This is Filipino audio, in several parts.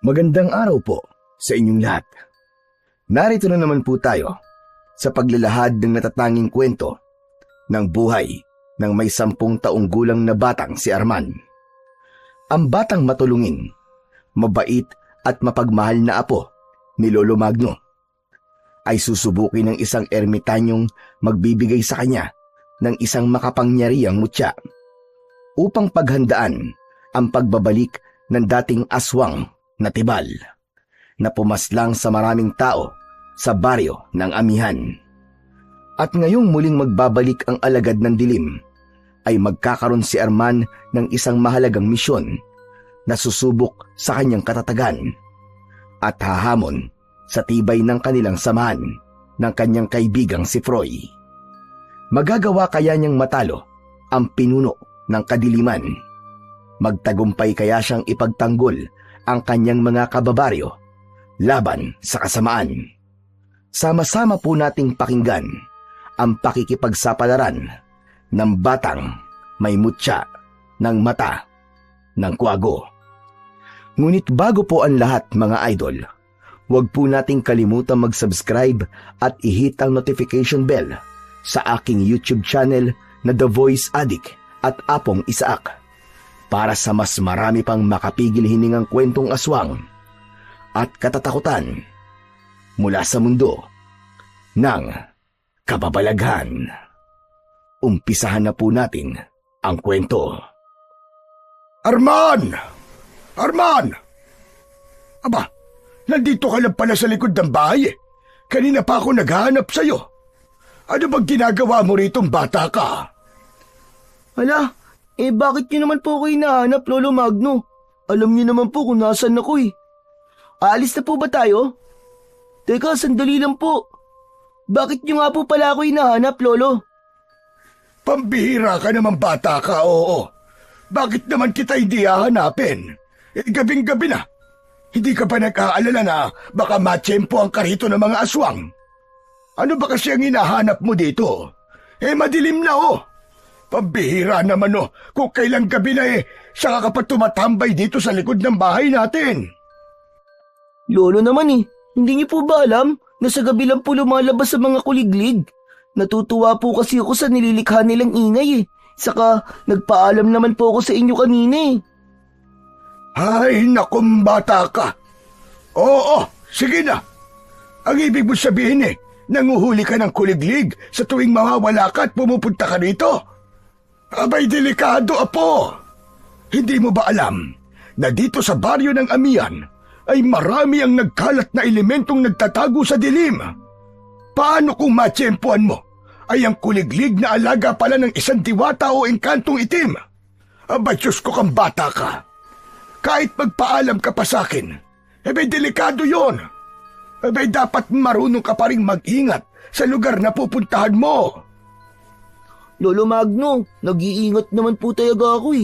Magandang araw po sa inyong lahat. Narito na naman po tayo sa paglalahad ng natatanging kwento ng buhay ng may 10 taong gulang na batang si Arman. Ang batang matulungin, mabait at mapagmahal na apo ni Lolo Magno ay susubukin ng isang ermitanyong magbibigay sa kanya ng isang makapangyarihang mutya upang paghandaan ang pagbabalik ng dating aswang na Tibal na pumaslang sa maraming tao sa baryo ng Amihan. At ngayong muling magbabalik ang alagad ng dilim, ay magkakaroon si Arman ng isang mahalagang misyon na susubok sa kanyang katatagan at hahamon sa tibay ng kanilang samahan ng kanyang kaibigang si Froy. Magagawa kaya niyang matalo ang pinuno ng kadiliman? Magtagumpay kaya siyang ipagtanggol ang kanyang mga kababaryo laban sa kasamaan? Sama-sama po nating pakinggan ang pakikipagsapalaran ng batang may mutya ng mata ng kuwago. Ngunit bago po ang lahat mga idol, huwag po nating kalimutan mag-subscribe at i-hit ang notification bell sa aking YouTube channel na The Voice Addict at Apong Isaak para sa mas marami pang makapigil hiningang kwentong aswang at katatakutan mula sa mundo ng kababalaghan. Umpisahan na po natin ang kwento. Arman! Arman! Aba, nandito ka lang pala sa likod ng bahay eh. Kanina pa ako naghahanap sa'yo. Ano bang ginagawa mo ritong bata ka? Hala, bakit niyo naman po ako hinahanap, Lolo Magno? Alam niyo naman po kung nasan ako eh. Aalis na po ba tayo? Teka, sandali lang po. Bakit niyo nga po pala ako hinahanap, Lolo? Pambihira ka naman bata ka, oo. Bakit naman kita hindi hahanapin? Gabing-gabi na. Hindi ka pa nag-aalala na baka matsyempo ang karito ng mga aswang? Ano ba kasi ang hinahanap mo dito? Madilim na oh. Pambihira naman kung kailang gabi na saka ka pa tumatambay dito sa likod ng bahay natin. Lolo naman hindi niyo po ba alam na sa gabi lang po lumalabas sa mga kuliglig? Natutuwa po kasi ako sa nililikha nilang ingay Saka nagpaalam naman po ako sa inyo kanina Ay, nakum bata ka. Oo, sige na. Ang ibig mo sabihin nanguhuli ka ng kuliglig sa tuwing mawawala ka at pumupunta ka rito? Abay, delikado, apo. Hindi mo ba alam na dito sa baryo ng Amihan ay marami ang nagkalat na elementong nagtatago sa dilim? Paano kung matsyempuan mo ay ang kuliglig na alaga pala ng isang diwata o engkantong itim? Abay, Diyos ko kang bata ka. Kahit magpaalam ka pa sa akin, delikado yon. Dapat marunong ka pa rin mag-ingat sa lugar na pupuntahan mo. Lolo Magno, nag-iingat naman po talaga ako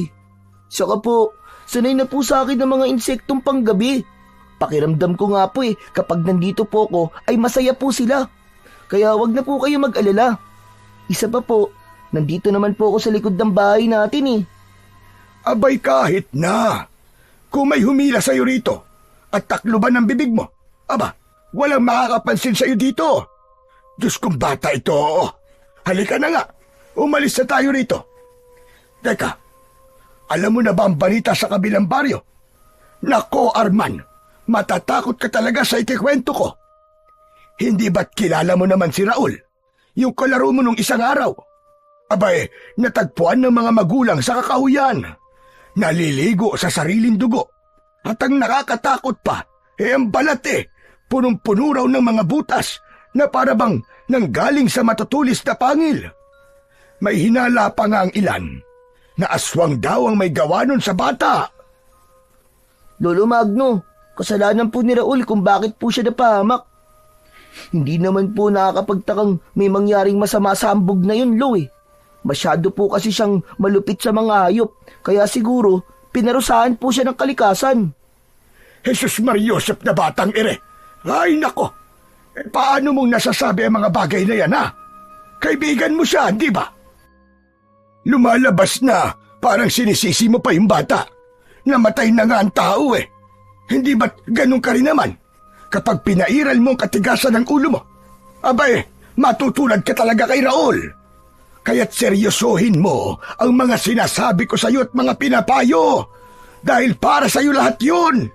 Saka po, sanay na po sa akin ng mga insektong panggabi. Pakiramdam ko nga po kapag nandito po ako ay masaya po sila. Kaya wag na po kayo mag-alala. Isa pa po, nandito naman po ako sa likod ng bahay natin Abay, kahit na. Kung may humila sa'yo rito at takluban ng bibig mo, walang makakapansin sa'yo dito. Diyos kong bata ito. Halika na nga. Umalis na tayo rito. Teka, alam mo na ba ang balita sa kabilang baryo? Nako, Arman, matatakot ka talaga sa ikikwento ko. Hindi ba't kilala mo naman si Raul, yung kalaro mo nung isang araw? Abay, natagpuan ng mga magulang sa kakahuyan. Naliligo sa sariling dugo. At ang nakakatakot pa, ang balat punong-puno raw ng mga butas na para bang nanggaling sa matutulis na pangil. May hinala pa nga ang ilan na aswang daw ang may gawa nun sa bata. Lolo Magno, kasalanan po ni Raul kung bakit po siya napahamak. Hindi naman po nakakapagtakang may mangyaring masama sa hambog na yun, Lo Masyado po kasi siyang malupit sa mga hayop, kaya siguro pinarusahan po siya ng kalikasan. Jesus Mariosep na batang ere. Ay nako, paano mong nasasabi ang mga bagay na yan Kaibigan mo siya, di ba? Lumalabas na parang sinisisi mo pa yung bata. Namatay na nga ang tao Hindi ba't ganun ka rin naman? Kapag pinairal mo ang katigasan ng ulo mo, abay, matutulad ka talaga kay Raul. Kaya't seryosohin mo ang mga sinasabi ko sa iyo at mga pinapayo. Dahil para sa iyo lahat yun.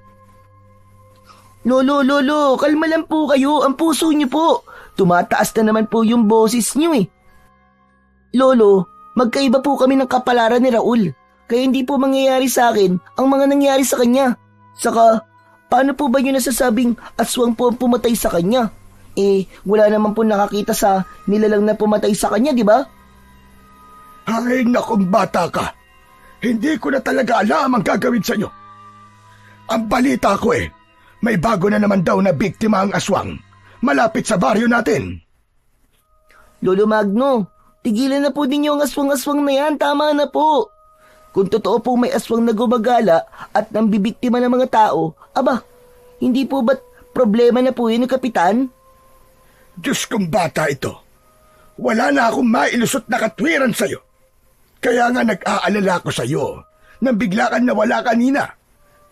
Lolo, kalma lang po kayo. Ang puso niyo po. Tumataas na naman po yung boses niyo eh. Lolo, magkaiba po kami ng kapalaran ni Raul. Kaya hindi po mangyayari sa akin ang mga nangyari sa kanya. Saka, paano po ba niyo nasasabing aswang po ang pumatay sa kanya? Wala naman po nakakita sa nilalang na pumatay sa kanya, di ba? Ay, nakong bata ka. Hindi ko na talaga alam ang gagawin sa iyo. Ang balita ko may bago na naman daw na biktima ang aswang. Malapit sa baryo natin. Lolo Magno, tigilan na po ninyo ang aswang-aswang na yan. Tama na po. Kung totoo po may aswang na gumagala at nambibiktima ng mga tao, aba, hindi po ba't problema na po yun ng kapitan? Diyos kong bata ito. Wala na akong mailusot na katwiran sa iyo. Kaya nga nag-aalala ko sa iyo nang bigla kang nawala kanina.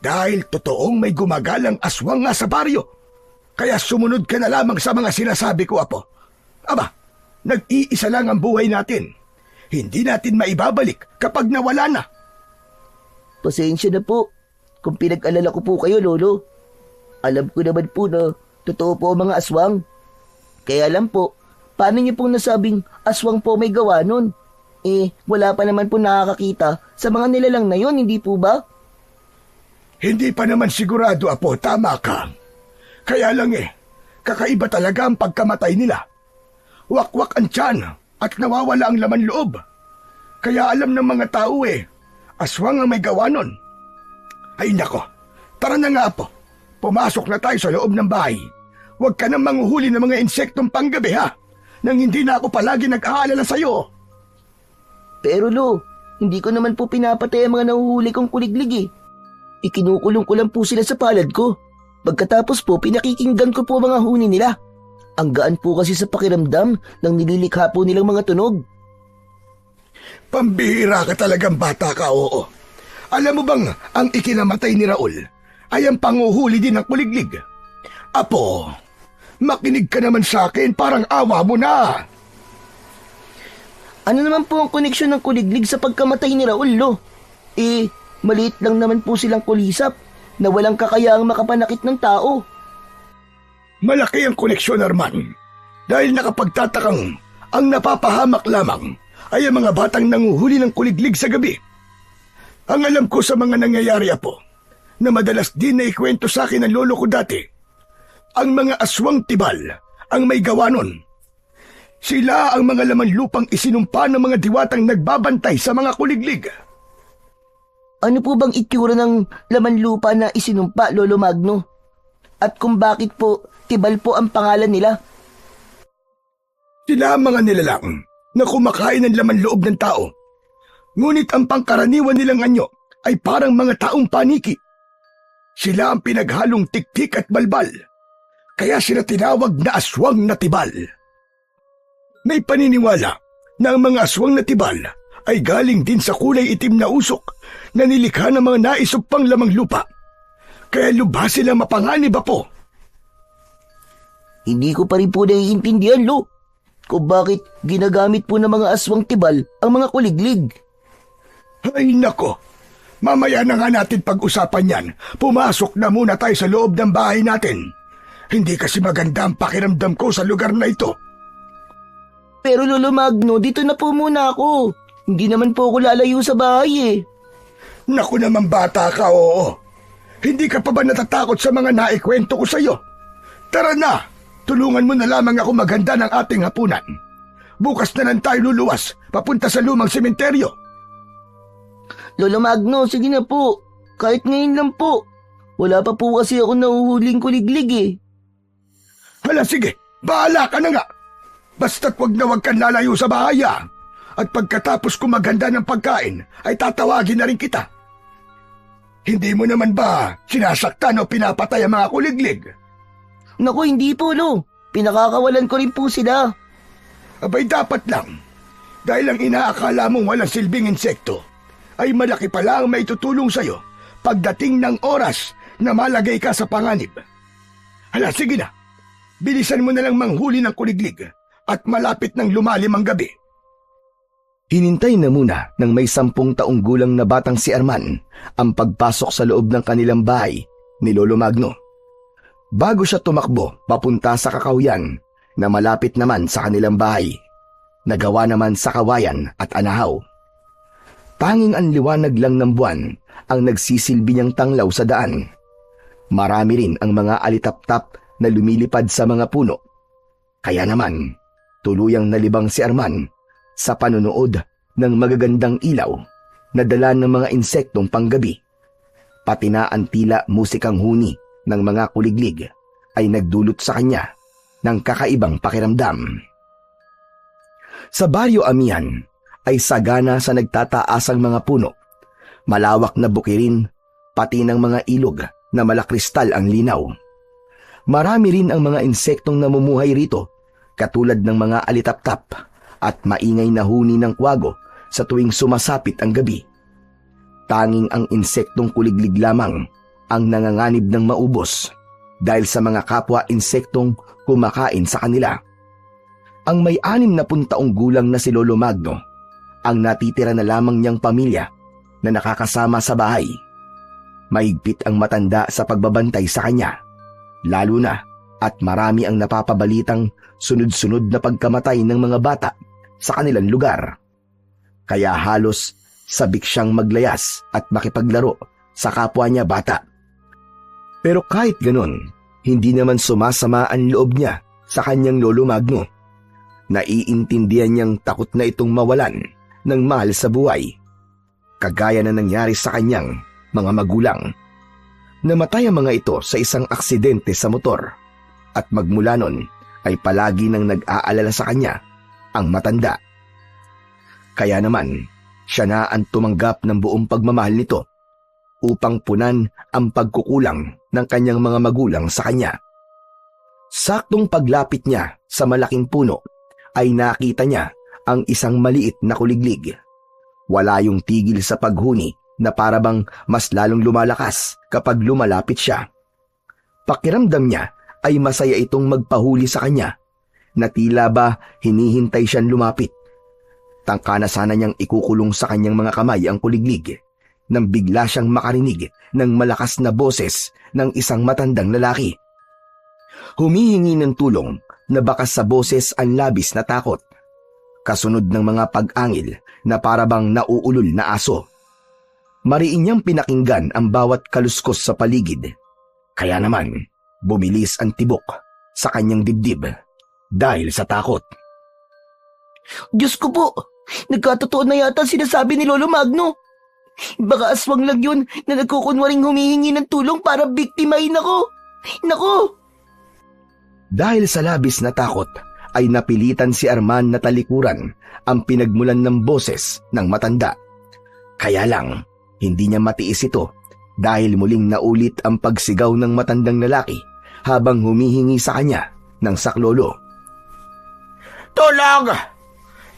Dahil totoong may gumagalang aswang nga sa baryo. Kaya sumunod ka na lamang sa mga sinasabi ko, Apo. Aba, nag-iisa lang ang buhay natin. Hindi natin maibabalik kapag nawala na. Pasensya na po kung pinag-alala ko po kayo, Lolo. Alam ko naman po na totoo po ang mga aswang. Kaya lang po, paano niyo pong nasabing aswang po may gawa nun? Wala pa naman po nakakakita sa mga nilalang na yon, hindi po ba? Hindi pa naman sigurado, Apo. Tama ka. Kaya lang kakaiba talaga ang pagkamatay nila. Wakwak ang tiyan at nawawala ang laman loob. Kaya alam ng mga tao aswang ang may gawa nun. Ay nako, tara na nga, Apo. Pumasok na tayo sa loob ng bahay. Huwag ka nang manghuhuli ng mga insektong panggabi, ha? Nang hindi na ako palagi nag-aalala sa'yo. Pero Lo, hindi ko naman po pinapatay ang mga nahuhuli kong kuliglig. Ikinukulong ko lang po sila sa palad ko. Pagkatapos po, pinakikinggan ko po mga huni nila. Ang gaan po kasi sa pakiramdam ng nililikha po nilang mga tunog. Pambihira ka talagang bata ka, oo. Alam mo bang ang ikinamatay ni Raul ay ang panguhuli din ng kuliglig? Apo, makinig ka naman sa akin, parang awa mo na. Ano naman po ang koneksyon ng kuliglig sa pagkamatay ni Raul, Lo? Maliit lang naman po silang kulisap na walang kakayaang makapanakit ng tao. Malaki ang koneksyon, Arman. Dahil nakapagtatakang ang napapahamak lamang ay ang mga batang nanguhuli ng kuliglig sa gabi. Ang alam ko sa mga nangyayari, Apo, na madalas din na ikwento sa akin ng lolo ko dati, ang mga aswang tibal ang may gawa nun. Sila ang mga laman lupang isinumpa ng mga diwatang nagbabantay sa mga kuliglig. Ano po bang itsura ng laman lupa na isinumpa, Lolo Magno? At kung bakit po tibal po ang pangalan nila? Sila ang mga nilalang na kumakain ng laman loob ng tao. Ngunit ang pangkaraniwan nilang anyo ay parang mga taong paniki. Sila ang pinaghalong tiktik at balbal. Kaya sila tinawag na aswang na tibal. May paniniwala na ang mga aswang na tibal ay galing din sa kulay itim na usok na nilikha ng mga naisog pang lamang lupa. Kaya lubha sila mapanganib, Apo. Hindi ko pa rin po naiintindihan, Lo, kung bakit ginagamit po ng mga aswang tibal ang mga kuliglig. Ay nako, mamaya na nga natin pag-usapan yan. Pumasok na muna tayo sa loob ng bahay natin. Hindi kasi maganda ang pakiramdam ko sa lugar na ito. Pero Lolo Magno, dito na po muna ako. Hindi naman po ako lalayo sa bahay Naku naman bata ka, oo. Hindi ka pa ba natatakot sa mga naikwento ko sa iyo? Tara na, tulungan mo na lamang ako maghanda ng ating hapunan. Bukas na lang tayo luluwas, papunta sa lumang sementeryo. Lolo Magno, sige na po. Kahit ngayon lang po. Wala pa po kasi ako nahuhuling kuliglig Hala sige, bahala ka na nga. Basta't wag na wag kang lalayo sa bahay At pagkatapos ko maghanda ng pagkain, ay tatawagin na rin kita. Hindi mo naman ba sinasaktan o pinapatay ang mga kuliglig? Naku, hindi po, Lo. Pinakakawalan ko rin po sila. Abay dapat lang. Dahil ang inaakala mong walang silbing insekto, ay malaki pala ang maitutulong sa'yo pagdating ng oras na malagay ka sa panganib. Hala, sige na. Bilisan mo na lang manghuli ng kuliglig at malapit ng lumalim ang gabi. Hinintay na muna ng may 10 taong gulang na batang si Arman ang pagpasok sa loob ng kanilang bahay ni Lolo Magno. Bago siya tumakbo papunta sa kakahuyan na malapit naman sa kanilang bahay, nagawa naman sa kawayan at anahaw. Tanging ang liwanag lang ng buwan ang nagsisilbi niyang tanglaw sa daan. Marami rin ang mga alitap-tap na lumilipad sa mga puno. Kaya naman, tuluyang nalibang si Arman sa panonood ng magagandang ilaw na dala ng mga insektong panggabi. Pati na ang tila musikang huni ng mga kuliglig ay nagdulot sa kanya ng kakaibang pakiramdam. Sa Baryo Amihan ay sagana sa nagtataasang mga puno, malawak na bukirin, pati ng mga ilog na malakristal ang linaw. Marami rin ang mga insektong namumuhay rito, katulad ng mga alitap-tap at maingay na huni ng kwago sa tuwing sumasapit ang gabi. Tanging ang insektong kuliglig lamang ang nanganganib ng maubos dahil sa mga kapwa insektong kumakain sa kanila. Ang may 60 taong gulang na si Lolo Magno ang natitira na lamang niyang pamilya na nakakasama sa bahay. Mahigpit ang matanda sa pagbabantay sa kanya, lalo na at marami ang napapabalitang sunod-sunod na pagkamatay ng mga bata sa kanilang lugar. Kaya halos sabik siyang maglayas at makipaglaro sa kapwa niya bata. Pero kahit ganun, hindi naman sumasama ang loob niya sa kanyang Lolo Magno. Naiintindihan niyang takot na itong mawalan ng mahal sa buhay, kagaya na nangyari sa kanyang mga magulang. Namatay ang mga ito sa isang aksidente sa motor at magmula nun ay palagi nang nag-aalala sa kanya ang matanda. Kaya naman, siya na ang tumanggap ng buong pagmamahal nito upang punan ang pagkukulang ng kanyang mga magulang sa kanya. Saktong paglapit niya sa malaking puno ay nakita niya ang isang maliit na kuliglig. Wala yung tigil sa paghuni na parabang mas lalong lumalakas kapag lumalapit siya. Pakiramdam niya ay masaya itong magpahuli sa kanya, na tila ba hinihintay siyang lumapit. Tangka na sana niyang ikukulong sa kanyang mga kamay ang kuliglig nang bigla siyang makarinig ng malakas na boses ng isang matandang lalaki. Humihingi ng tulong na bakas sa boses ang labis na takot, kasunod ng mga pag-angil na parabang nauulol na aso. Mariin niyang pinakinggan ang bawat kaluskos sa paligid. Kaya naman, bumilis ang tibok sa kanyang dibdib dahil sa takot. Diyos ko po, nagkatotoo na yata sinasabi ni Lolo Magno. Baka aswang lang yun na nagkukunwaring humihingi ng tulong para biktimahin ako. Nako! Dahil sa labis na takot, ay napilitan si Arman na talikuran ang pinagmulan ng boses ng matanda. Kaya lang, hindi niya matiis ito dahil muling naulit ang pagsigaw ng matandang lalaki habang humihingi sa kanya ng saklolo. Tulong!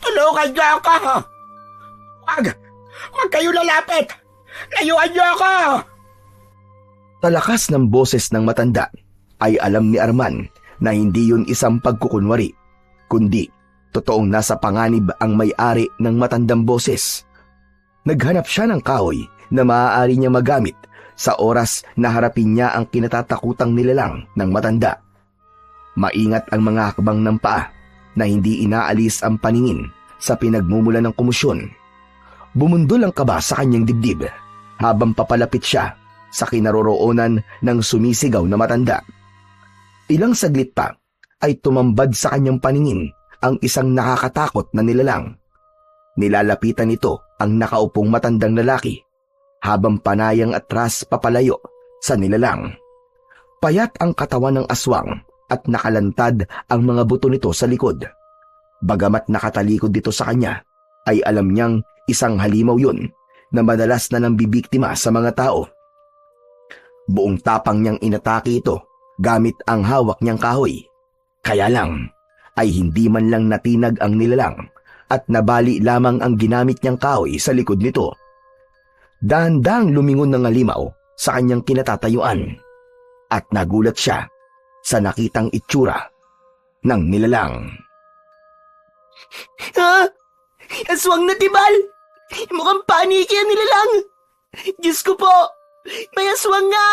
Tulungan niyo ako! Huwag kayo lalapit! Layuan niyo ako! Sa lakas ng boses ng matanda, ay alam ni Arman na hindi yun isang pagkukunwari, kundi totoong nasa panganib ang may-ari ng matandang boses. Naghanap siya ng kahoy na maaari niya magamit sa oras na harapin niya ang kinatatakutang nilalang ng matanda. Maingat ang mga hakbang ng paa na hindi inaalis ang paningin sa pinagmumula ng komosyon. Bumundol ang kaba sa kanyang dibdib habang papalapit siya sa kinaroroonan ng sumisigaw na matanda. Ilang saglit pa ay tumambad sa kanyang paningin ang isang nakakatakot na nilalang. Nilalapitan nito ang nakaupong matandang lalaki habang panayang atras papalayo sa nilalang. Payat ang katawan ng aswang at nakalantad ang mga buto nito sa likod. Bagamat nakatalikod dito sa kanya, ay alam niyang isang halimaw yun na madalas na nambibiktima sa mga tao. Buong tapang niyang inatake ito gamit ang hawak niyang kahoy. Kaya lang ay hindi man lang natinag ang nilalang at nabali lamang ang ginamit niyang kahoy sa likod nito. Dahan-dahang lumingon ng halimaw sa kanyang kinatatayuan at nagulat siya sa nakitang itsura ng nilalang. Ha? Aswang na tibal! Mukhang paniki ang nilalang! Diyos ko po! May aswang nga!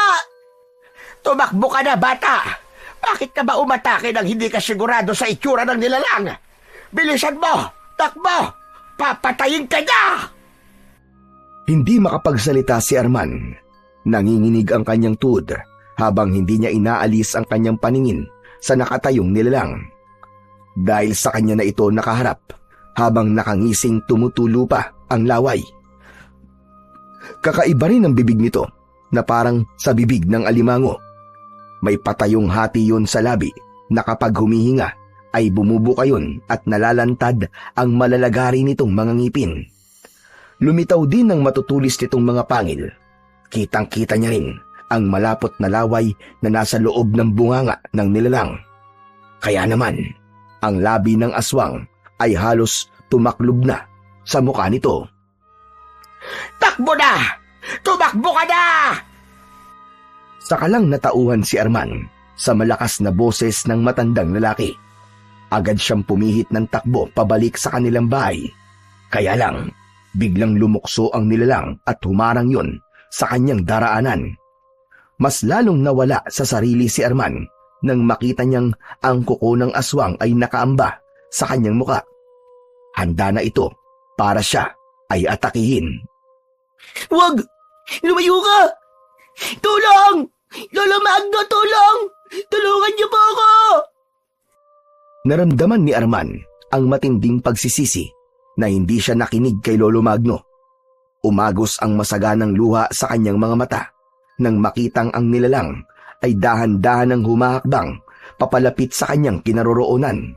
Tumakbo ka na, bata! Bakit ka ba umatake nang hindi ka sigurado sa itsura ng nilalang? Bilisan mo! Takbo! Papatayin ka na! Hindi makapagsalita si Arman. Nanginginig ang kanyang tuhod habang hindi niya inaalis ang kanyang paningin sa nakatayong nilalang. Dahil sa kanya na ito nakaharap habang nakangising tumutulo pa ang laway. Kakaiba rin ang bibig nito na parang sa bibig ng alimango. May patayong hati yun sa labi na kapag humihinga ay bumubuka yun at nalalantad ang malalagari nitong mga ngipin. Lumitaw din ang matutulis nitong mga pangil. Kitang-kita niya rin ang malapot na laway na nasa loob ng bunganga ng nilalang. Kaya naman, ang labi ng aswang ay halos tumaklob na sa mukha nito. Takbo na! Tumakbo ka na! Saka lang natauhan si Arman sa malakas na boses ng matandang lalaki. Agad siyang pumihit ng takbo pabalik sa kanilang bahay. Kaya lang, biglang lumukso ang nilalang at humarang yun sa kanyang daraanan. Mas lalong nawala sa sarili si Arman nang makita niyang ang kuko ng aswang ay nakaamba sa kanyang muka. Handa na ito para siya ay atakihin. Wag! Lumayo ka! Tulong! Lolo Magno, tulong! Tulungan niyo po ako! Naramdaman ni Arman ang matinding pagsisisi na hindi siya nakinig kay Lolo Magno. Umagos ang masaganang luha sa kanyang mga mata nang makitang ang nilalang ay dahan-dahan ang humahakbang papalapit sa kanyang kinaroroonan.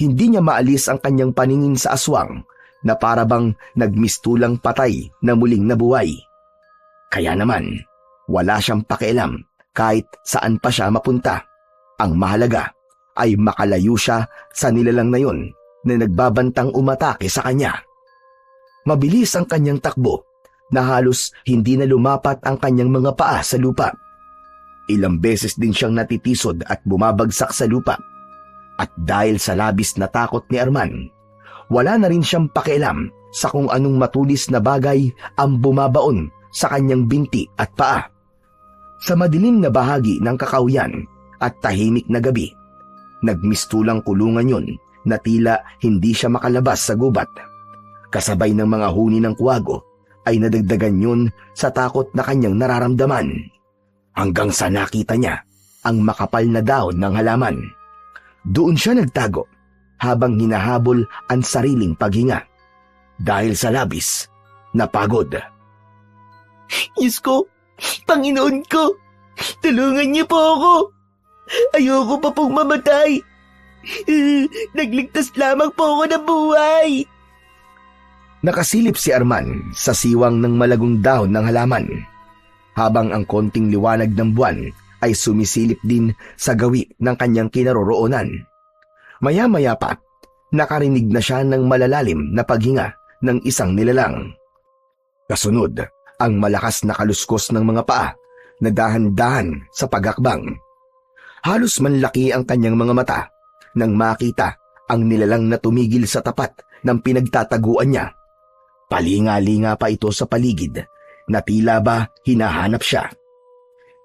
Hindi niya maalis ang kanyang paningin sa aswang na parabang nagmistulang patay na muling nabuhay. Kaya naman, wala siyang pakialam kahit saan pa siya mapunta. Ang mahalaga ay makalayo siya sa nilalang na yun na nagbabantang umatake sa kanya. Mabilis ang kanyang takbo na halos hindi na lumapat ang kanyang mga paa sa lupa. Ilang beses din siyang natitisod at bumabagsak sa lupa. At dahil sa labis na takot ni Arman, wala na rin siyang pakialam sa kung anong matulis na bagay ang bumabaon sa kanyang binti at paa. Sa madilim na bahagi ng kakauyan at tahimik na gabi, nagmistulang kulungan yun na tila hindi siya makalabas sa gubat. Kasabay ng mga huni ng kuwago ay nadagdagan yun sa takot na kanyang nararamdaman. Hanggang sa nakita niya ang makapal na daon ng halaman. Doon siya nagtago habang hinahabol ang sariling paghinga. Dahil sa labis na pagod. Diyos ko! Panginoon ko! Tulungan niyo po ako! Ayoko pa pong mamatay! Nagligtas lamang po ako ng buhay! Nakasilip si Arman sa siwang ng malagong dahon ng halaman, habang ang konting liwanag ng buwan ay sumisilip din sa gawi ng kanyang kinaroroonan. Maya-maya pa, nakarinig na siya ng malalalim na paghinga ng isang nilalang. Kasunod, ang malakas na kaluskos ng mga paa na dahan-dahan sa paghakbang. Halos manlaki ang kanyang mga mata nang makita ang nilalang na tumigil sa tapat ng pinagtataguan niya. Palinga-linga pa ito sa paligid na tila ba hinahanap siya.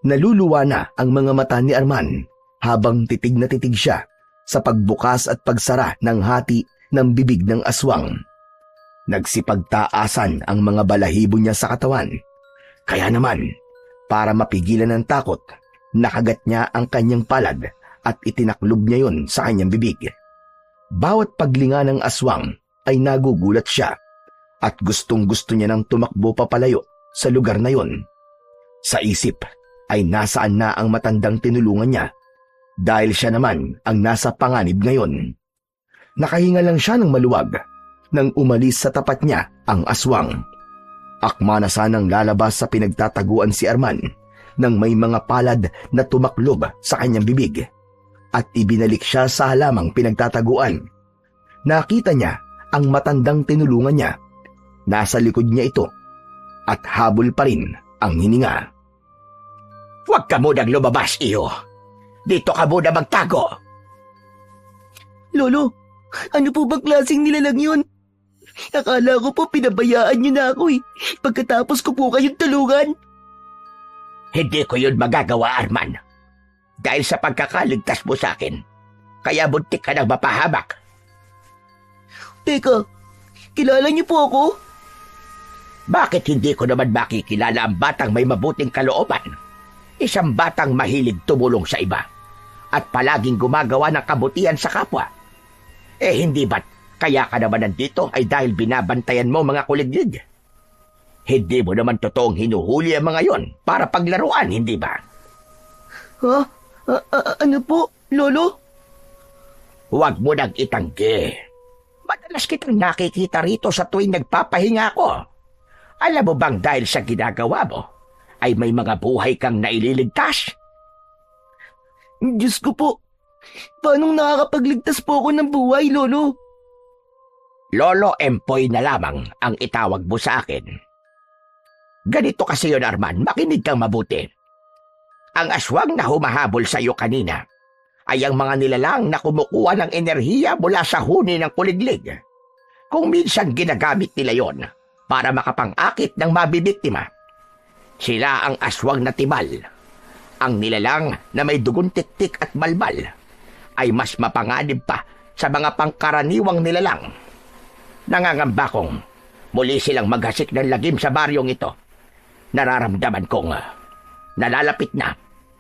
Naluluwa na ang mga mata ni Arman habang titig na titig siya sa pagbukas at pagsara ng hati ng bibig ng aswang. Nagsipagtaasan ang mga balahibo niya sa katawan. Kaya naman, para mapigilan ang takot, nakagat niya ang kanyang palad at itinaklob niya yon sa kanyang bibig. Bawat paglinga ng aswang ay nagugulat siya at gustong-gusto niya nang tumakbo papalayo sa lugar na yon. Sa isip ay nasaan na ang matandang tinulungan niya dahil siya naman ang nasa panganib ngayon. Nakahinga lang siya ng maluwag nang umalis sa tapat niya ang aswang. Akma na sanang lalabas sa pinagtataguan si Arman nang may mga palad na tumaklob sa kanyang bibig at ibinalik siya sa halamang pinagtataguan. Nakita niya ang matandang tinulungan niya. Nasa likod niya ito at habol pa rin ang hininga. Huwag ka munang lumabas, iyo. Dito ka muna magtago. Lolo, ano po bang klaseng nilalang yun? Akala ko po pinabayaan niyo na ako eh. Pagkatapos ko po kayong tulungan. Hindi ko yun magagawa, Arman. Dahil sa pagkakaligtas mo sa akin, kaya buntik ka nang mapahamak. Teka, kilala niyo po ako? Bakit hindi ko naman makikilala ang batang may mabuting kalooban? Isang batang mahilig tumulong sa iba at palaging gumagawa ng kabutihan sa kapwa. Eh hindi ba't kaya ka naman nandito ay dahil binabantayan mo mga kuliglig? Hindi mo naman totoong hinuhuli ang mga yon para paglaruan, hindi ba? Ha? Ano po, Lolo? Huwag mo nang itanggi. Madalas kitang nakikita rito sa tuwing nagpapahinga ako. Alam mo bang dahil sa ginagawa mo, ay may mga buhay kang naililigtas? Diyos ko po, paanong nakakapagligtas po ako ng buhay, Lolo? Lolo Empoy na lamang ang itawag mo sa akin. Ganito kasi yon, Arman, makinig kang mabuti. Ang aswang na humahabol sa iyo kanina ay ang mga nilalang na kumukuha ng enerhiya mula sa huni ng kuliglig. Kung minsan ginagamit nila yon para makapang-akit ng mabibiktima. Sila ang aswang na tibal. Ang nilalang na may dugon tiktik at balbal ay mas mapanganib pa sa mga pangkaraniwang nilalang. Nangangamba kong muli silang maghasik ng lagim sa baryong ito. Nararamdaman kong nalalapit na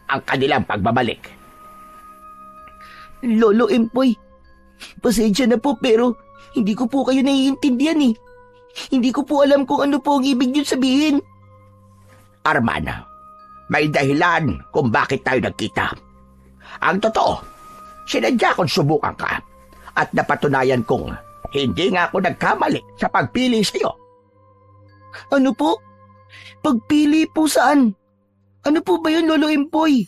ang kanilang pagbabalik. Lolo Empoy, pasensya na po pero hindi ko po kayo naiintindihan eh. Hindi ko po alam kung ano po ang ibig niyo sabihin. Arman, may dahilan kung bakit tayo nagkita. Ang totoo, sinadya kong subukan ka at napatunayan kong hindi nga ako nagkamali sa pagpili sa iyo. Ano po? Pagpili po saan? Ano po ba yun, Lolo Empoy?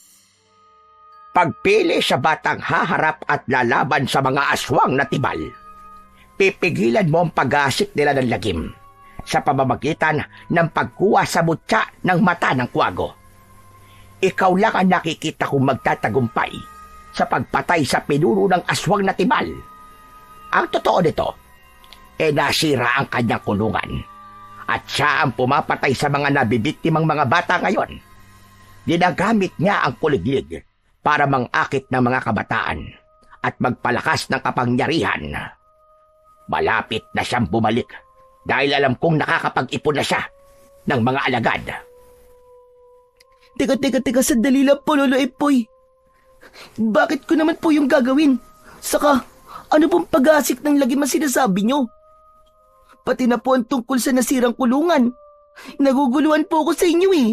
Pagpili sa batang haharap at lalaban sa mga aswang na tibal. Pipigilan mo ang pag-asik nila ng lagim sa pamamagitan ng pagkuha sa mutya ng mata ng kwago. Ikaw lang ang nakikita kong magtatagumpay sa pagpatay sa pinuno ng aswang na tibal. Ang totoo nito, nasira ang kanyang kulungan at siya ang pumapatay sa mga nabibiktimang mga bata ngayon. Ginagamit niya ang kuliglig para mangakit ng mga kabataan at magpalakas ng kapangyarihan. Malapit na siyang bumalik dahil alam kong nakakapag-ipon na siya ng mga alagad. Teka, sandali lang po, Lolo Empoy. Bakit ko naman po yung gagawin? Saka, ano pong pag-asik ng lagim ang sinasabi nyo? Pati na po ang tungkol sa nasirang kulungan. Naguguluhan po ako sa inyo eh.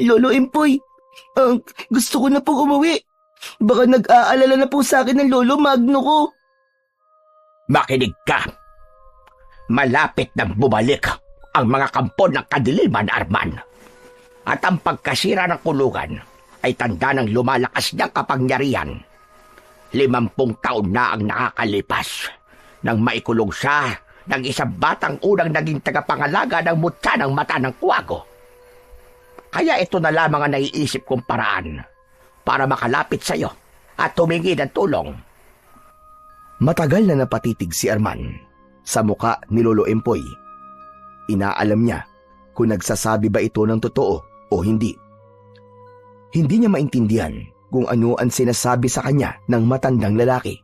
Lolo Empoy, gusto ko na pong umuwi. Baka nag-aalala na po sa akin ng Lolo Magno ko. Makinig ka. Malapit na bumalik ang mga kampo ng kadiliman, Arman. At ang pagkasira ng kulungan ay tanda ng lumalakas niyang kapangyarihan. 50 taon na ang nakakalipas nang maikulong siya ng isang batang unang naging tagapangalaga ng mutya ng mata ng kwago. Kaya ito na lamang ang naiisip kong paraan para makalapit sa iyo at humingi ng tulong. Matagal na napatitig si Arman sa muka ni Lolo Empoy. Inaalam niya kung nagsasabi ba ito ng totoo o hindi. Hindi niya maintindihan kung ano ang sinasabi sa kanya ng matandang lalaki.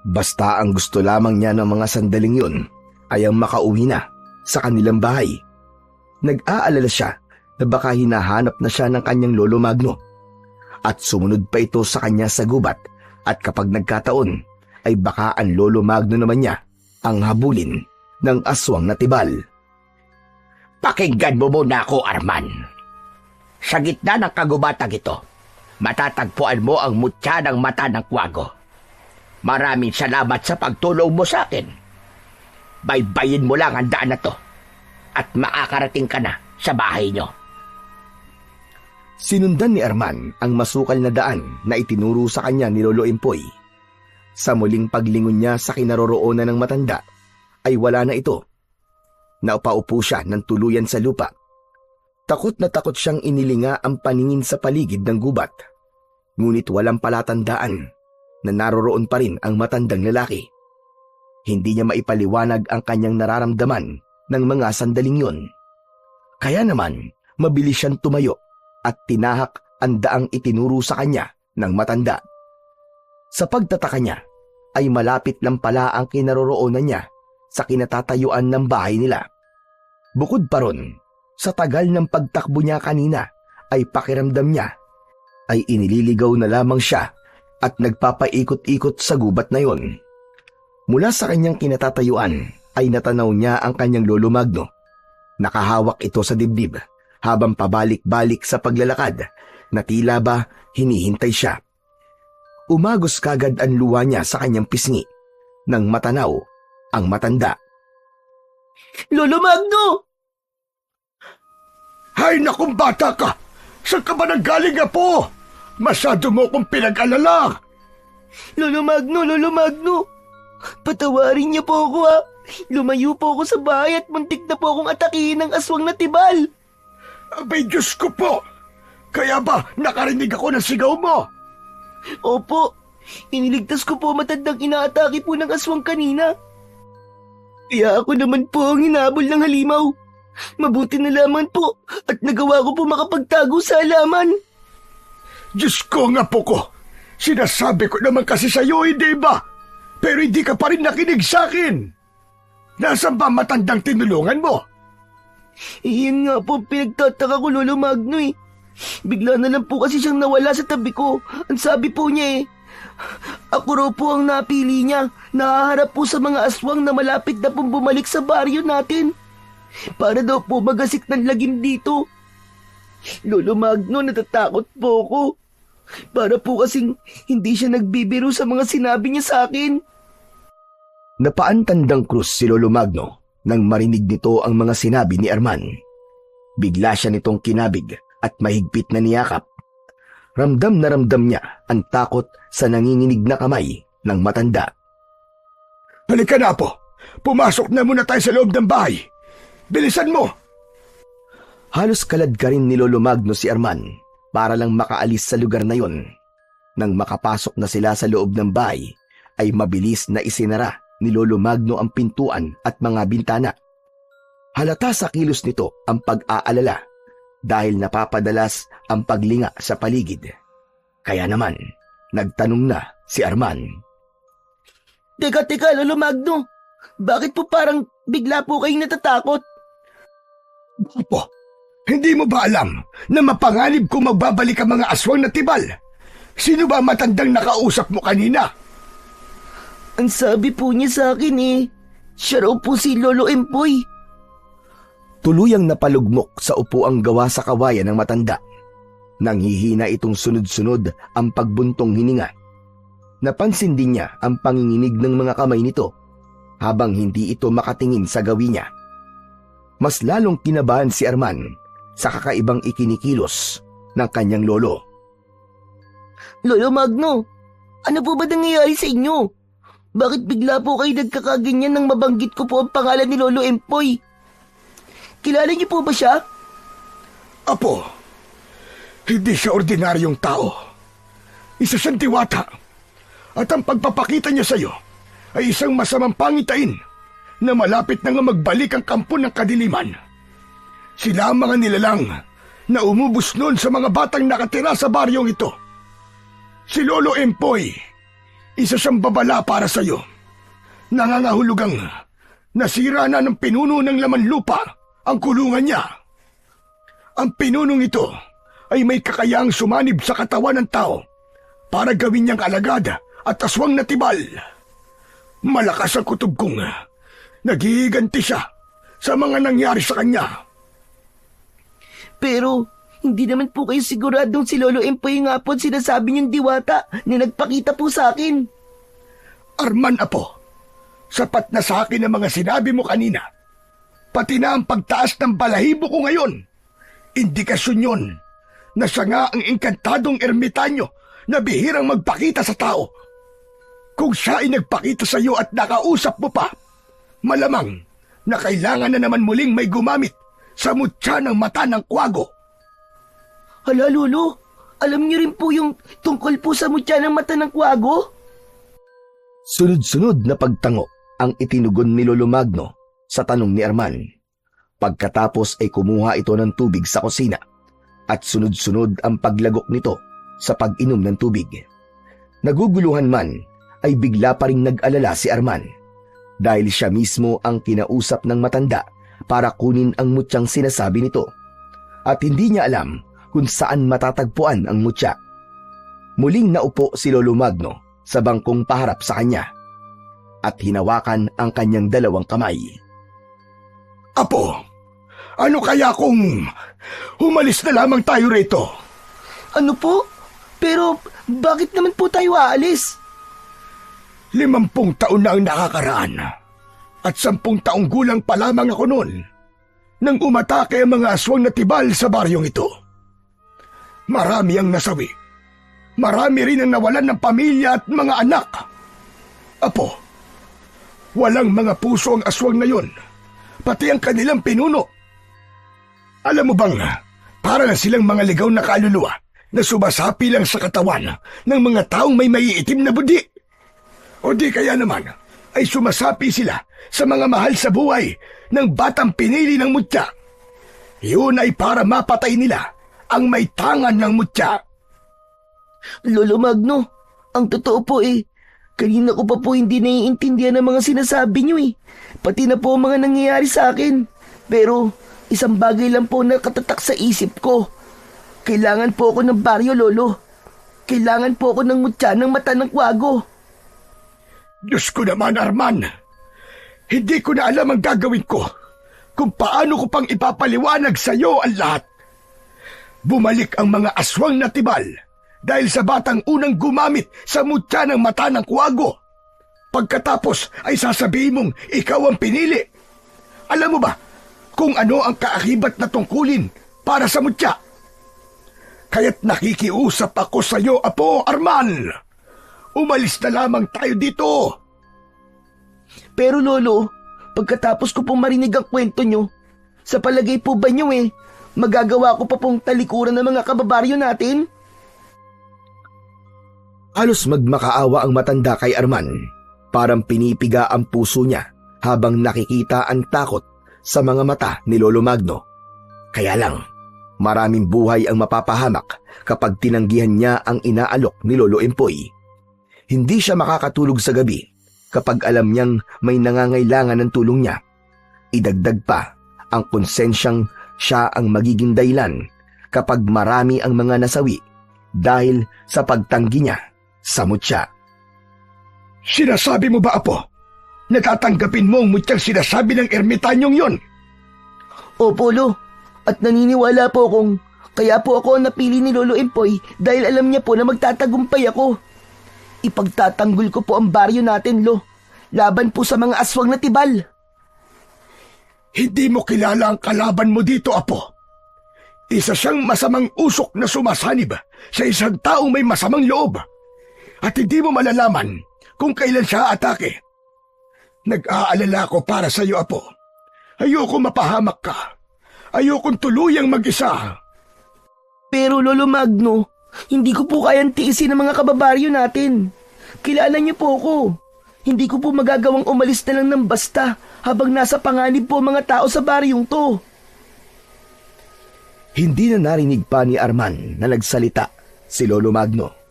Basta ang gusto lamang niya ng mga sandaling yun ay ang makauwi na sa kanilang bahay. Nag-aalala siya na baka hinahanap na siya ng kanyang Lolo Magno at sumunod pa ito sa kanya sa gubat at kapag nagkataon ay baka ang Lolo Magno naman niya ang habulin ng aswang na tibal. Pakinggan mo muna ako, Arman. Sa gitna ng kagubatang ito, matatagpuan mo ang mutya ng mata ng kwago. Maraming salamat sa pagtulong mo sa akin. Baybayin mo lang ang daan na to at makakarating ka na sa bahay nyo. Sinundan ni Arman ang masukal na daan na itinuro sa kanya ni Lolo Empoy. Sa muling paglingon niya sa kinaroroonan ng matanda, ay wala na ito. Naupaupo siya ng tuluyan sa lupa. Takot na takot siyang inilinga ang paningin sa paligid ng gubat. Ngunit walang palatandaan na naroroon pa rin ang matandang lalaki. Hindi niya maipaliwanag ang kanyang nararamdaman ng mga sandaling yun. Kaya naman, mabilis siyang tumayo at tinahak ang daang itinuro sa kanya ng matanda. Sa pagtataka niya, ay malapit lang pala ang kinaroroonan niya sa kinatatayuan ng bahay nila. Bukod pa ron, sa tagal ng pagtakbo niya kanina ay pakiramdam niya ay inililigaw na lamang siya at nagpapaikot-ikot sa gubat na yon. Mula sa kanyang kinatatayuan ay natanaw niya ang kanyang lolo Magno. Nakahawak ito sa dibdib habang pabalik-balik sa paglalakad na tila ba hinihintay siya. Umagos kagad ang luha niya sa kanyang pisngi nang matanaw ang matanda. Lolo Magno! Hay nakong bata ka! Saan ka ba nanggaling, Apo? Masyado mo kong pinag-alala. Lolo Magno! Patawarin niyo po ako ha. Lumayo po ako sa bahay at muntik na po akong atakihin ng aswang na tibal. Abay, Diyos ko po! Kaya ba nakarinig ako ng sigaw mo? Opo, iniligtas ko po matandang inaatake po ng aswang kanina. Kaya ako naman po ang hinabol ng halimaw. Mabuti na lamang po at nagawa ko po makapagtago sa halaman. Diyos ko nga po ko! Sinasabi ko naman kasi sa'yo, hindi ba? Pero hindi ka pa rin nakinig sa akin. Nasaan ba matandang tinulungan mo? Iyan nga po pinagtataka ko, Lolo Magno eh. Bigla na lang po kasi siyang nawala sa tabi ko. Ang sabi po niya ako raw po ang napili niya. Nahaharap po sa mga aswang na malapit na pong bumalik sa baryo natin. Para daw po magasik ng lagim dito. Lolo Magno, natatakot po ako. Para po kasing hindi siya nagbibiro sa mga sinabi niya sa akin. Napaantandang krus si Lolo Magno nang marinig nito ang mga sinabi ni Arman. Bigla siya nitong kinabig at mahigpit na niyakap. Ramdam na ramdam niya ang takot sa nanginginig na kamay ng matanda. Halika na, Apo. Pumasok na muna tayo sa loob ng bahay. Bilisan mo! Halos kalad ka rin ni Lolo Magno si Arman para lang makaalis sa lugar na yon. Nang makapasok na sila sa loob ng bahay, ay mabilis na isinara ni Lolo Magno ang pintuan at mga bintana. Halata sa kilos nito ang pag-aalala dahil napapadalas ang paglinga sa paligid. Kaya naman, nagtanong na si Arman. Teka, Lolo Magno. Bakit po parang bigla po kayong natatakot? Apo, hindi mo ba alam na mapanganib kung magbabalik ang mga aswang na tibal? Sino ba matandang nakausap mo kanina? Ang sabi po niya sa akin siya raw po si Lolo Empoy. Tuluyang napalugmok sa upuang gawa sa kawayan ng matanda. Nanghihina itong sunod-sunod ang pagbuntong hininga. Napansin din niya ang panginginig ng mga kamay nito habang hindi ito makatingin sa gawi niya. Mas lalong kinabahan si Arman sa kakaibang ikinikilos ng kanyang lolo. Lolo Magno, ano po ba nangyayari sa inyo? Bakit bigla po kayo nagkakaganyan nang mabanggit ko po ang pangalan ni Lolo Empoy? Kilala niyo po ba siya? Apo, hindi siya ordinaryong tao. Isa siyang diwata. At ang pagpapakita niya sa iyo ay isang masamang pangitain na malapit na nga magbalik ang kampo ng kadiliman. Sila ang mga nilalang na umubos noon sa mga batang nakatira sa baryong ito. Si Lolo Empoy, isa siyang babala para sa iyo. Nangangahulugang nasira na ng pinuno ng laman lupa ang kulungan niya. Ang pinunong ito ay may kakayahang sumanib sa katawan ng tao para gawin niyang alagad at aswang na tibal. Malakas ang kutob kong naghihiganti siya sa mga nangyari sa kanya. Pero hindi naman po kayo siguradong si Lolo Empoy nga po sinasabi niyong diwata na nagpakita po sa akin. Arman, Apo, sapat na sa akin ang mga sinabi mo kanina. Pati na ang pagtaas ng balahibo ko ngayon. Indikasyon yun na siya nga ang engkantadong ermitanyo na bihirang magpakita sa tao. Kung siya ay nagpakita sa iyo at nakausap mo pa, malamang na kailangan na naman muling may gumamit sa mutya ng mata ng kwago. Hala, Lolo, alam niyo rin po yung tungkol po sa mutya ng mata ng kwago? Sunod-sunod na pagtango ang itinugon ni Lolo Magno sa tanong ni Arman. Pagkatapos ay kumuha ito ng tubig sa kusina at sunod-sunod ang paglagok nito sa pag-inom ng tubig. Naguguluhan man ay bigla pa ring nag-alala si Arman dahil siya mismo ang kinausap ng matanda para kunin ang mutyang sinasabi nito at hindi niya alam kung saan matatagpuan ang mutya. Muling naupo si Lolo Magno sa bangkong paharap sa kanya at hinawakan ang kanyang dalawang kamay. Apo, ano kaya kung umalis na lamang tayo rito? Ano po? Pero bakit naman po tayo aalis? 50 taon na ang nakakaraan at 10 taong gulang pa lamang ako noon nang umatake ang mga aswang na tibal sa baryong ito. Marami ang nasawi. Marami rin ang nawalan ng pamilya at mga anak. Apo, walang mga puso ang aswang na yon, pati ang kanilang pinuno. Alam mo bang, para lang silang mga ligaw na kaluluwa na sumasapi lang sa katawan ng mga taong may maiitim na budi. O di kaya naman ay sumasapi sila sa mga mahal sa buhay ng batang pinili ng mutya. Yun ay para mapatay nila ang may tangan ng mutya. Lolo Magno, ang totoo po kanina ko pa po hindi naiintindihan ang mga sinasabi niyo Pati na po ang mga nangyayari sa akin. Pero isang bagay lang po na katatak sa isip ko. Kailangan po ako ng baryo, Lolo. Kailangan po ako ng mutya ng mata ng kwago. Diyos ko naman, Arman. Hindi ko na alam ang gagawin ko kung paano ko pang ipapaliwanag sa iyo ang lahat. Bumalik ang mga aswang na tibal dahil sa batang unang gumamit sa mutya ng mata ng kwago. Pagkatapos ay sasabihin mong ikaw ang pinili. Alam mo ba kung ano ang kaakibat na tungkulin para sa mutya? Kaya't nakikiusap ako sa iyo, Apo Arman. Umalis na lamang tayo dito. Pero Lolo, pagkatapos ko pong marinig ang kwento nyo, sa palagay po ba nyo magagawa ko pa pong talikuran ng mga kababaryo natin? Halos magmakaawa ang matanda kay Arman. Parang pinipiga ang puso niya habang nakikita ang takot sa mga mata ni Lolo Magno. Kaya lang, maraming buhay ang mapapahamak kapag tinanggihan niya ang inaalok ni Lolo Empoy. Hindi siya makakatulog sa gabi kapag alam niyang may nangangailangan ng tulong niya. Idagdag pa ang konsensyang siya ang magiging dahilan kapag marami ang mga nasawi dahil sa pagtanggi niya sa mutya. Sinasabi mo ba, Apo? Natatanggapin mo ang mutyang sinasabi ng ermitanyong yon? Opo, Lo. At naniniwala po kung kaya po ako ang napili ni Lolo Empoy dahil alam niya po na magtatagumpay ako. Ipagtatanggol ko po ang baryo natin, Lo. Laban po sa mga aswang na tibal. Hindi mo kilala ang kalaban mo dito, Apo. Isa siyang masamang usok na sumasanib sa isang taong may masamang loob. At hindi mo malalaman kung kailan siya atake. Nag-aalala ko para sa iyo, Apo. Ayoko mapahamak ka. Ayokong tuluyang mag-isa. Pero Lolo Magno, hindi ko po kayang tiisin ang mga kababaryo natin. Kilala niyo po ako. Hindi ko po magagawang umalis na lang ng basta habang nasa panganib po mga tao sa baryong to. Hindi na narinig pa ni Arman na nagsalita si Lolo Magno.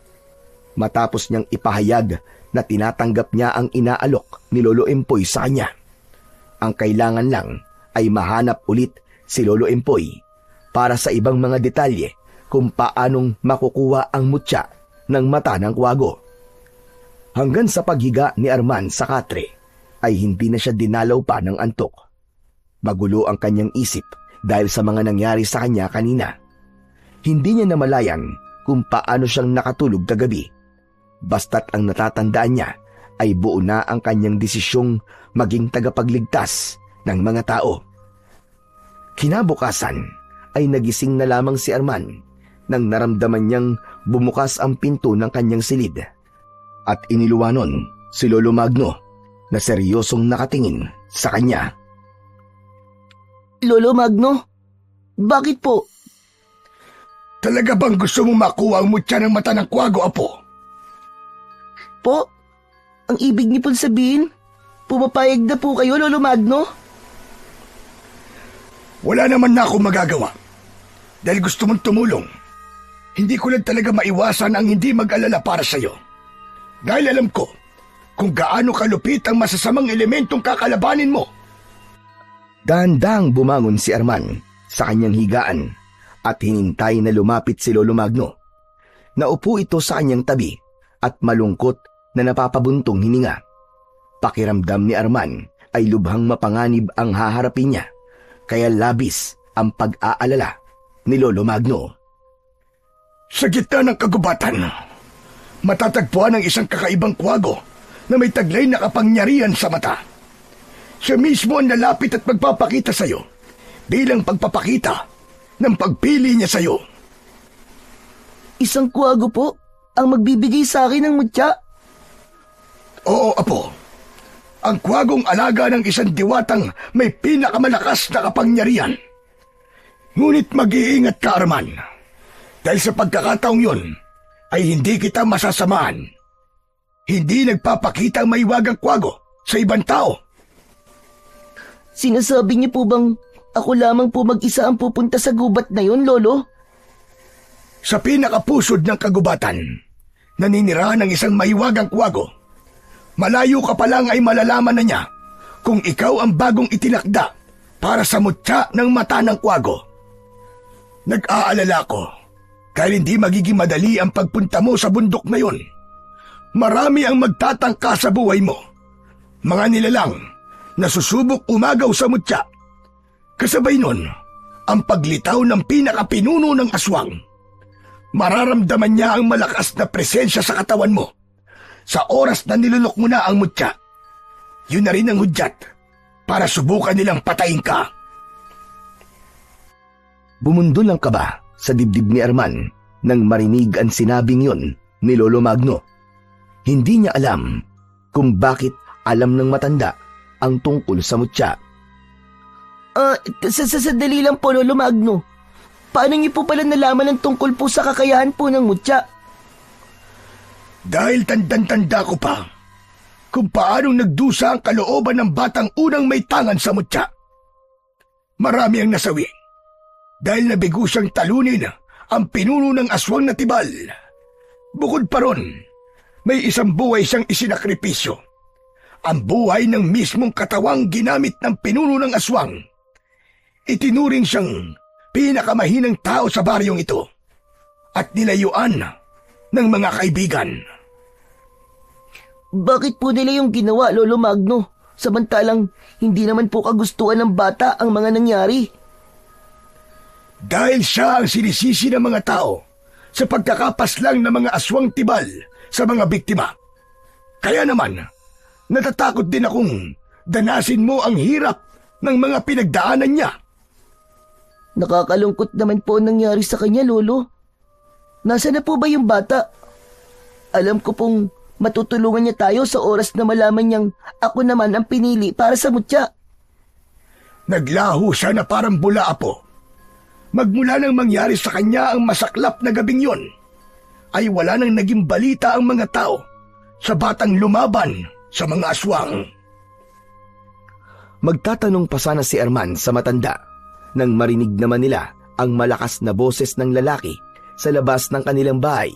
Matapos niyang ipahayag na tinatanggap niya ang inaalok ni Lolo Empoy sa kanya. Ang kailangan lang ay mahanap ulit si Lolo Empoy para sa ibang mga detalye kung paanong makukuha ang mutya ng mata ng kwago. Hanggang sa paghiga ni Arman sa katre ay hindi na siya dinalaw pa ng antok. Magulo ang kanyang isip dahil sa mga nangyari sa kanya kanina. Hindi niya namalayan kung paano siyang nakatulog kagabi. Basta't ang natatandaan niya ay buo na ang kanyang desisyong maging tagapagligtas ng mga tao. Kinabukasan ay nagising na lamang si Arman nang naramdaman niyang bumukas ang pinto ng kanyang silid. At iniluwanon si Lolo Magno na seryosong nakatingin sa kanya. Lolo Magno, Bakit po? Talaga bang gusto mong makuha ang mutya ng mata ng kwago, Apo? Po? Ang ibig niyo pong sabihin, pumapayag na po kayo, Lolo Magno? Wala naman na akong magagawa. Dahil gusto mong tumulong. Hindi ko lang talaga maiwasan ang hindi mag-alala para sa'yo. Dahil alam ko kung gaano kalupit ang masasamang elementong kakalabanin mo. Dahan-dahang bumangon si Arman sa kanyang higaan at hinintay na lumapit si Lolo Magno. Naupo ito sa kanyang tabi at malungkot na napapabuntong hininga. Pakiramdam ni Arman ay lubhang mapanganib ang haharapin niya, kaya labis ang pag-aalala ni Lolo Magno. Sa gitna ng kagubatan, matatagpuan ang isang kakaibang kwago na may taglay na kapangyarihan sa mata. Siya mismo ang lalapit at magpapakita sa iyo bilang pagpapakita ng pagpili niya sa iyo. Isang kwago po ang magbibigay sa akin ng mutya? Oo, Apo. Ang kwagong alaga ng isang diwatang may pinakamalakas na kapangyarihan. Ngunit mag-iingat ka, Arman. Dahil sa pagkakataong yun, ay hindi kita masasamahan. Hindi nagpapakita ang maiwagang kwago sa ibang tao. Sinasabi niyo po bang ako lamang po mag-isa ang pupunta sa gubat na yun, Lolo? Sa pinakapusod ng kagubatan, naninirahan ng isang maiwagang kwago. Malayo ka pa lang ay malalaman na niya kung ikaw ang bagong itinakda para sa mutya ng mata ng kwago. Nag-aalala ko dahil hindi magiging madali ang pagpunta mo sa bundok na yon. Marami ang magtatangka sa buhay mo. Mga nilalang na susubok umagaw sa mutya. Kasabay nun, ang paglitaw ng pinakapinuno ng aswang. Mararamdaman niya ang malakas na presensya sa katawan mo. Sa oras na nilunok mo na ang mutya, yun na rin ang hudyat para subukan nilang patayin ka. Bumundol ang kaba sa dibdib ni Arman nang marinig ang sinabing yun ni Lolo Magno. Hindi niya alam kung bakit alam ng matanda ang tungkol sa mutya. Sandali lang po, Lolo Magno. Paano niyo po pala nalaman ang tungkol po sa kakayahan po ng mutya? Dahil tandang-tanda ko pa kung paanong nagdusa ang kalooban ng batang unang may tangan sa mutya. Marami ang nasawi dahil nabigo siyang talunin ang pinuno ng aswang na tibal. Bukod pa ron, may isang buhay siyang isinakripisyo. Ang buhay ng mismong katawang ginamit ng pinuno ng aswang. Itinuring siyang pinakamahinang tao sa baryong ito at nilayuan ng mga kaibigan. Bakit po nila yung ginawa, Lolo Magno? Samantalang hindi naman po kagustuhan ng bata ang mga nangyari. Dahil siya ang sinisisi ng mga tao sa pagkakapaslang ng mga aswang tibal sa mga biktima. Kaya naman, natatakot din akong danasin mo ang hirap ng mga pinagdaanan niya. Nakakalungkot naman po ang nangyari sa kanya, Lolo. Nasaan na po ba yung bata? Alam ko pong matutulungan niya tayo sa oras na malaman niyang ako naman ang pinili para sa mutya. Naglaho siya na parang bula, Apo. Magmula nang mangyari sa kanya ang masaklap na gabing yon, ay wala nang naging balita ang mga tao sa batang lumaban sa mga aswang. Magtatanong pa sana si Arman sa matanda nang marinig naman nila ang malakas na boses ng lalaki sa labas ng kanilang bahay.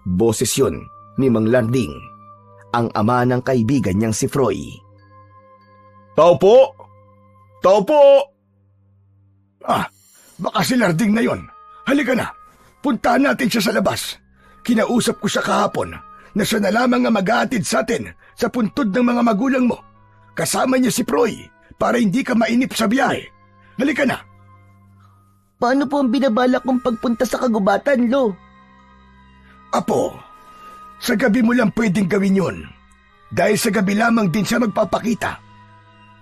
Boses yun ni Mang Landing, ang ama ng kaibigan niyang si Froy. Tao po! Tao po! Baka si Larding na yon. Halika na, puntahan natin siya sa labas. Kinausap ko siya kahapon na siya na lamang ang mag-aatid sa atin sa puntod ng mga magulang mo. Kasama niya si Froy para hindi ka mainip sa biyahe. Halika na. Paano po ang binabalak kong pagpunta sa kagubatan, Lo? Apo, sa gabi mo lang pwedeng gawin yun. Dahil sa gabi lamang din siya magpapakita.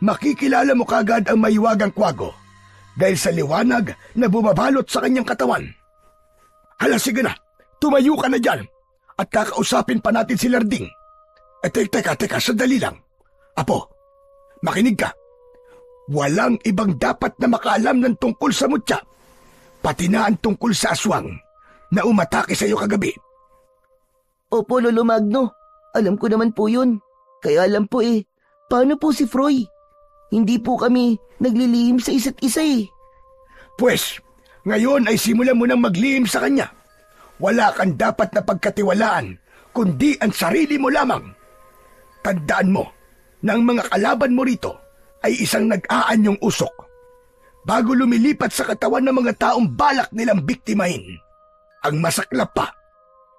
Makikilala mo kagad ang maiwagang kwago dahil sa liwanag na bumabalot sa kanyang katawan. Hala, sige na, tumayo ka na dyan at kakausapin pa natin si Larding. Teka, sandali lang. Apo, makinig ka. Walang ibang dapat na makaalam ng tungkol sa mutya Pati na ang tungkol sa aswang na umatake sa iyo kagabi. Opo, Lolo Magno. Alam ko naman po yun. Kaya alam po paano po si Froy? Hindi po kami naglilihim sa isa't isa Pues, ngayon ay simulan mo nang maglihim sa kanya. Wala kang dapat na pagkatiwalaan, kundi ang sarili mo lamang. Tandaan mo na ang mga kalaban mo rito ay isang nag-aanyong usok. Bago lumilipat sa katawan ng mga taong balak nilang biktimahin. Ang masaklap pa,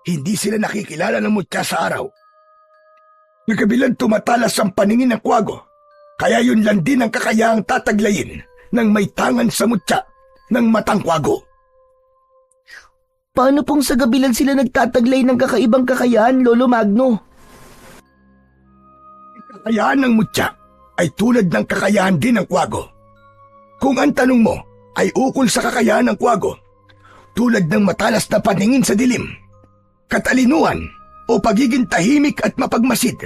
hindi sila nakikilala ng mutya sa araw. Nagkabilang tumatalas ang paningin ng kwago, kaya yun lang din ang kakayahang tataglayin ng may tangan sa mutya ng matang kwago. Paano pong sa gabi lang sila nagtataglay ng kakaibang kakayahan, Lolo Magno? Kakayahan ng mutya ay tulad ng kakayahan din ng kwago. Kung ang tanong mo ay ukol sa kakayahan ng kwago, tulad ng matalas na paningin sa dilim, katalinuhan o pagiging tahimik at mapagmasid,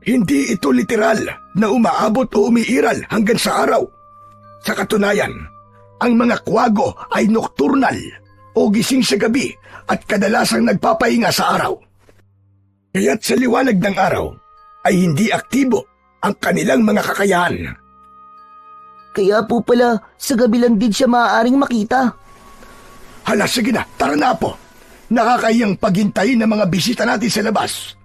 hindi ito literal na umaabot o umiiral hanggang sa araw. Sa katunayan, ang mga kwago ay nocturnal o gising sa gabi at kadalasang nagpapahinga sa araw. Kaya't sa liwanag ng araw ay hindi aktibo ang kanilang mga kakayahan. Kaya po pala sa gabi lang din siya maaaring makita. Hala, sige na, tara na po. Nakakayang paghintayin ng mga bisita natin sa labas.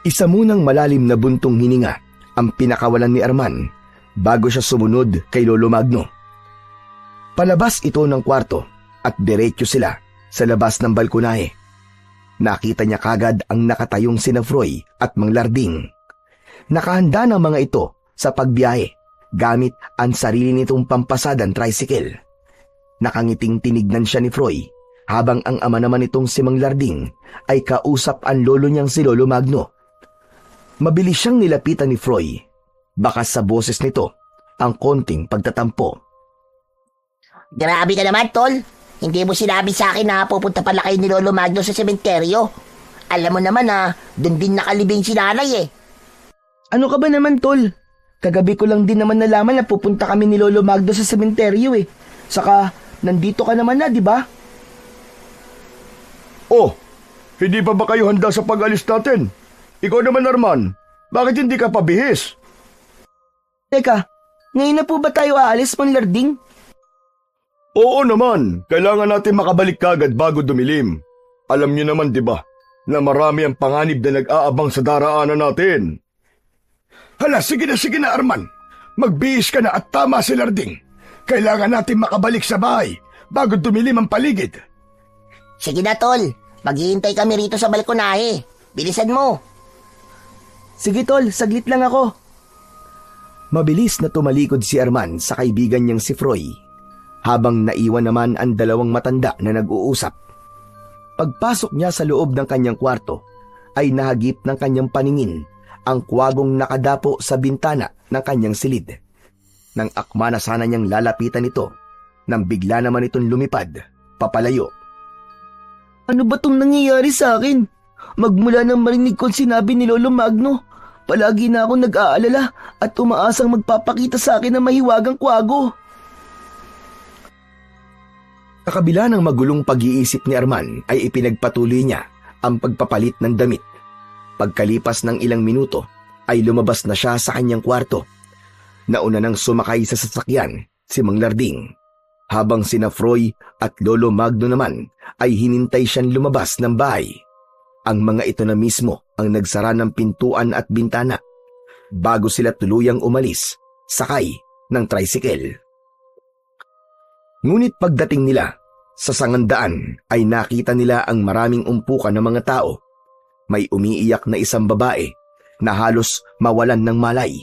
Isa munang malalim na buntong hininga ang pinakawalan ni Arman bago siya sumunod kay Lolo Magno. Palabas ito ng kwarto at diretso sila sa labas ng balkonahe. Nakita niya kagad ang nakatayong sina Froy at Mang Larding. Nakahanda ng mga ito sa pagbiyahe gamit ang sarili nitong pampasadang tricycle. Nakangiting tinignan siya ni Froy habang ang ama naman nitong si Mang Larding ay kausap ang lolo niyang si Lolo Magno. Mabilis siyang nilapitan ni Froy. Bakas sa boses nito ang konting pagtatampo. Grabe ka naman, Tol. Hindi mo sinabi sa akin na pupunta pala kayo ni Lolo Magno sa sementeryo. Alam mo naman doon din nakalibing si nanay Ano ka ba naman, Tol? Kagabi ko lang din naman nalaman na pupunta kami ni Lolo Magno sa sementeryo Saka, nandito ka naman na, di ba? Oh, hindi pa ba kayo handa sa pag-alis natin? Ikaw naman, Arman, bakit hindi ka pabihis? Teka, ngayon na po ba tayo aalis, Mang Larding? Oo naman, kailangan natin makabalik kagad bago dumilim. Alam niyo naman, di ba, na marami ang panganib na nag-aabang sa daraanan natin. Hala, sige na, Arman. Magbihis ka na at tama si Larding. Kailangan natin makabalik sa bahay bago dumilim ang paligid. Sige na, Tol. Maghihintay kami rito sa balkonahe. Bilisan mo. Sige, Tol. Saglit lang ako. Mabilis na tumalikod si Arman sa kaibigan niyang si Froy, habang naiwan naman ang dalawang matanda na nag-uusap. Pagpasok niya sa loob ng kanyang kwarto, ay nahagip ng kanyang paningin ang kwagong nakadapo sa bintana ng kanyang silid. Nang akma na sana niyang lalapitan ito, nang bigla naman itong lumipad, papalayo. Ano ba tong nangyayari sa akin? Magmula nang marinig ko sinabi ni Lolo Magno, palagi na ako nag-aalala at umaasang magpapakita sa akin ng mahiwagang kwago. Sa kabila ng magulong pag-iisip ni Arman ay ipinagpatuloy niya ang pagpapalit ng damit. Pagkalipas ng ilang minuto ay lumabas na siya sa kanyang kwarto. Nauna nang sumakay sa sasakyan si Mang Larding, habang sina Froy at Lolo Magno naman ay hinintay siyang lumabas ng bahay. Ang mga ito na mismo ang nagsara ng pintuan at bintana bago sila tuluyang umalis sakay ng tricycle. Ngunit pagdating nila sa sangandaan ay nakita nila ang maraming umpukan ng mga tao. May umiiyak na isang babae na halos mawalan ng malay.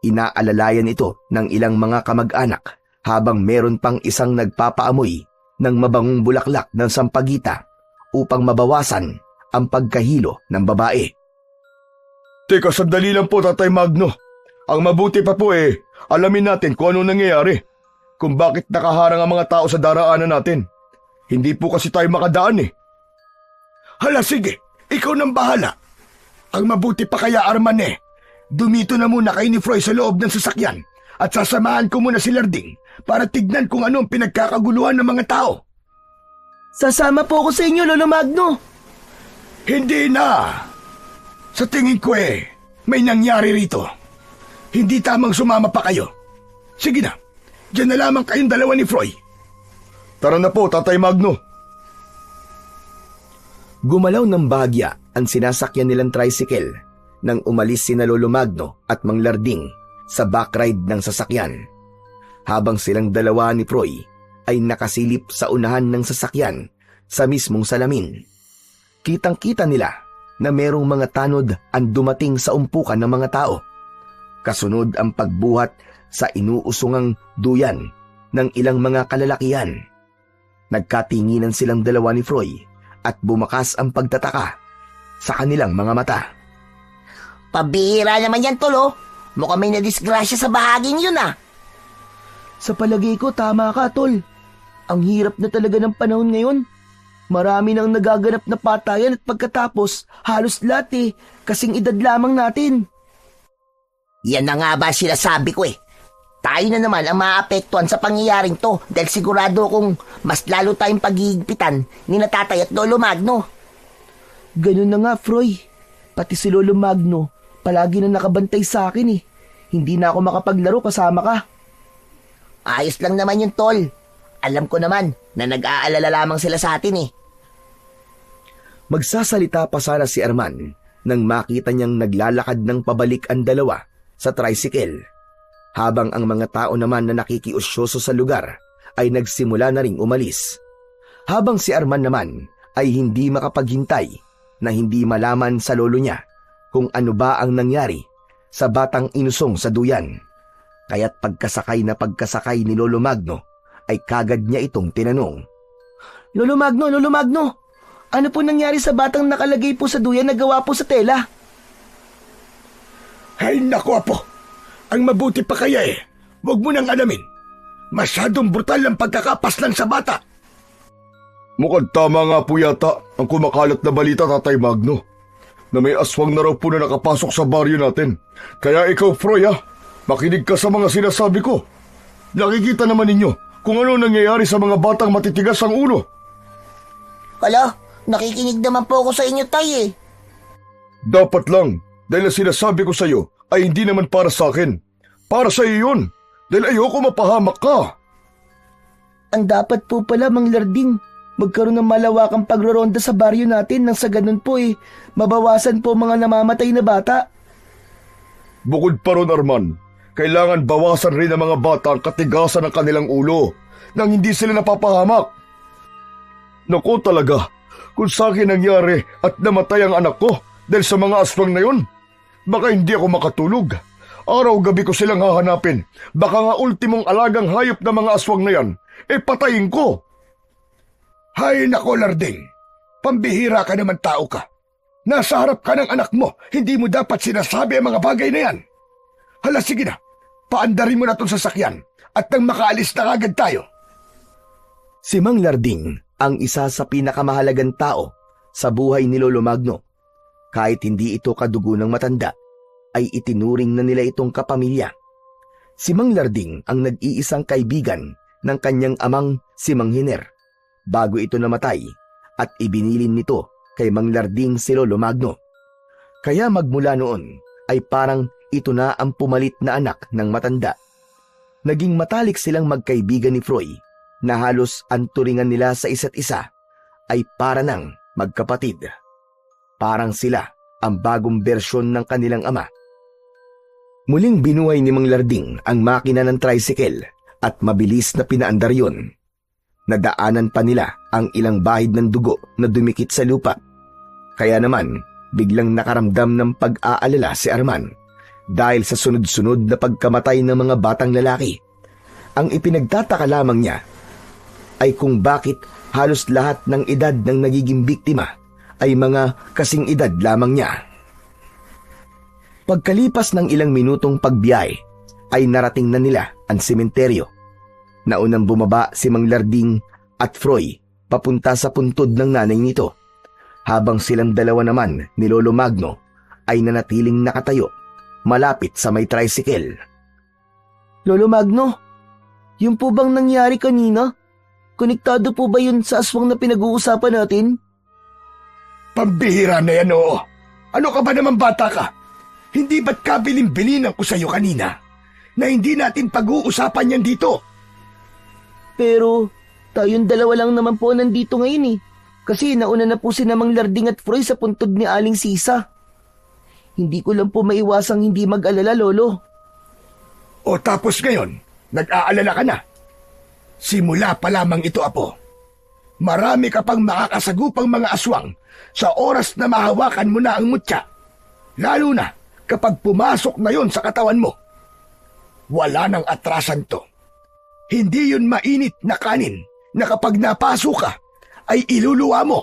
Inaalalayan ito ng ilang mga kamag-anak habang meron pang isang nagpapaamoy ng mabangong bulaklak ng sampagita upang mabawasan ang pagkahilo ng babae. Teka, sandali lang po, Tatay Magno. Ang mabuti pa po alamin natin kung ano nangyayari. Kung bakit nakaharang ang mga tao sa daraanan natin. Hindi po kasi tayo makadaan Hala, sige, ikaw nang bahala. Ang mabuti pa kaya, Arman dumito na muna kayo ni Froy sa loob ng sasakyan at sasamahan ko muna si Larding para tignan kung ano ang pinagkakaguluhan ng mga tao. Sasama po ako sa inyo, Lolo Magno. Hindi na. Sa tingin ko may nangyari rito. Hindi tamang sumama pa kayo. Sige na, diyan na lamang kayong dalawa ni Froy. Tara na po, Tatay Magno. Gumalaw ng bahagya ang sinasakyan nilang tricycle nang umalis sina Lolo Magno at Mang Larding sa backride ng sasakyan. Habang silang dalawa ni Froy ay nakasilip sa unahan ng sasakyan sa mismong salamin. Kitang-kita nila na merong mga tanod ang dumating sa umpukan ng mga tao. Kasunod ang pagbuhat sa inuusungang duyan ng ilang mga kalalakihan. Nagkatinginan silang dalawa ni Froy at bumakas ang pagtataka sa kanilang mga mata. Pabihira naman yan, Tol, oh. Mukhang may nadisgrasya sa bahaging yun, ah. Sa palagay ko, tama ka, Tol. Ang hirap na talaga ng panahon ngayon. Marami nang nagaganap na patayan at pagkatapos, halos lahat kasing edad lamang natin. Yan na nga ba sinasabi ko eh. Tayo na naman ang maapektuhan sa pangyayaring to dahil sigurado kung mas lalo tayong paghihigpitan ni Natatay at Lolo Magno. Ganun na nga, Froy. Pati si Lolo Magno, palagi na nakabantay sa akin eh. Hindi na ako makapaglaro kasama ka. Ayos lang naman yun, Tol. Alam ko naman na nag-aalala lamang sila sa atin eh. Magsasalita pa sana si Arman nang makita niyang naglalakad ng pabalik ang dalawa sa tricycle. Habang ang mga tao naman na nakikiusyoso sa lugar ay nagsimula na ring umalis. Habang si Arman naman ay hindi makapaghintay na hindi malaman sa lolo niya kung ano ba ang nangyari sa batang inusong sa duyan. Kaya't pagkasakay ni Lolo Magno ay kagad niya itong tinanong. Lolo Magno, ano po nangyari sa batang nakalagay po sa duyan na gawa po sa tela? Ay naku, Apo. Ang mabuti pa kaya huwag mo nang alamin. Masyadong brutal ang pagkakapaslan sa bata. Mukhang tama nga po yata ang kumakalat na balita, Tatay Magno, na may aswang na raw po na nakapasok sa baryo natin. Kaya ikaw, Froy, makinig ka sa mga sinasabi ko. Nakikita naman ninyo kung ano nangyayari sa mga batang matitigas ang ulo. Hala, nakikinig naman po ako sa inyo, Tay eh. Dapat lang, dahil ang sinasabi ko sa iyo ay hindi naman para sa akin. Para sa iyo yun, dahil ayoko mapahamak ka. Ang dapat po pala, Mang Larding, magkaroon ng malawakang pagroronda sa baryo natin nang sa ganun po mabawasan po mga namamatay na bata. Bukod pa ron, Arman, kailangan bawasan rin ng mga bata ang katigasan ng kanilang ulo nang hindi sila napapahamak. Naku talaga, kung sa akin nangyari at namatay ang anak ko dahil sa mga aswang na yun, baka hindi ako makatulog. Araw-gabi ko silang hahanapin. Baka nga ultimong alagang hayop na mga aswang na yan, patayin ko. Hay nako, Larding. Pambihira ka naman, tao ka. Nasa harap ka ng anak mo, hindi mo dapat sinasabi ang mga bagay na yan. Hala, sige na. Paandarin mo na itong sasakyan at nang makaalis na agad tayo. Si Mang Larding ang isa sa pinakamahalagang tao sa buhay ni Lolo Magno. Kahit hindi ito kadugo ng matanda, ay itinuring na nila itong kapamilya. Si Mang Larding ang nag-iisang kaibigan ng kanyang amang si Mang Hiner bago ito namatay at ibinilin nito kay Mang Larding si Lolo Magno. Kaya magmula noon ay parang ito na ang pumalit na anak ng matanda. Naging matalik silang magkaibigan ni Froy na halos ang turingan nila sa isa't isa ay para nang magkapatid. Parang sila ang bagong bersyon ng kanilang ama. Muling binuhay ni Mang Larding ang makina ng tricycle at mabilis na pinaandar yun. Nadaanan pa nila ang ilang bahid ng dugo na dumikit sa lupa. Kaya naman, biglang nakaramdam ng pag-aalala si Arman dahil sa sunod-sunod na pagkamatay ng mga batang lalaki. Ang ipinagtataka lamang niya ay kung bakit halos lahat ng edad ng nagiging biktima ay mga kasing edad lamang niya. Pagkalipas ng ilang minutong pagbiyahe ay narating na nila ang sementeryo. Naunang bumaba si Mang Larding at Froy papunta sa puntod ng nanay nito, habang silang dalawa naman ni Lolo Magno ay nanatiling nakatayo malapit sa may tricycle. Lolo Magno, yung po bang nangyari kanina? Konektado po ba yun sa aswang na pinag-uusapan natin? Pambihira na yan, oo. Ano ka ba naman, bata ka? Hindi ba't kabilin-bilinan ko sa'yo kanina na hindi natin pag-uusapan yan dito? Pero tayong dalawa lang naman po nandito ngayon eh. Kasi nauna na po si Namang Larding at Froy sa puntod ni Aling Sisa. Hindi ko lang po maiwasang hindi mag-alala, Lolo. O tapos ngayon, nag-aalala ka na. Simula pa lamang ito, Apo. Marami ka pang makakasagupang mga aswang sa oras na mahawakan mo na ang mutya. Lalo na kapag pumasok na yon sa katawan mo. Wala nang atrasan to. Hindi yun mainit na kanin na kapag napasok ka, ay iluluwa mo.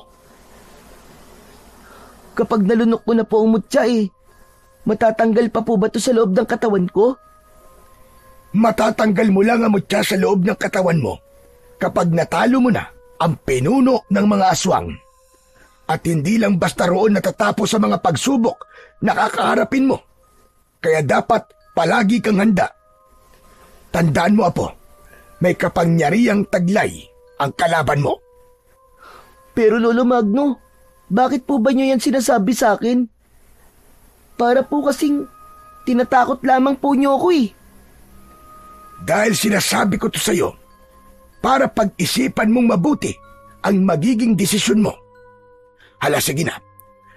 Kapag nalunok ko na po ang mutya eh, matatanggal pa po ba to sa loob ng katawan ko? Matatanggal mo lang ang mutya sa loob ng katawan mo kapag natalo mo na ang pinuno ng mga aswang. At hindi lang basta roon natatapos sa mga pagsubok na kakaharapin mo. Kaya dapat palagi kang handa. Tandaan mo, Apo, may kapangyarihang taglay ang kalaban mo. Pero Lolo Magno, bakit po ba niyo yan sinasabi sa akin? Para po kasing tinatakot lamang po niyo ako eh. Dahil sinasabi ko to sa'yo, para pag-isipan mong mabuti ang magiging desisyon mo. Hala, sige na.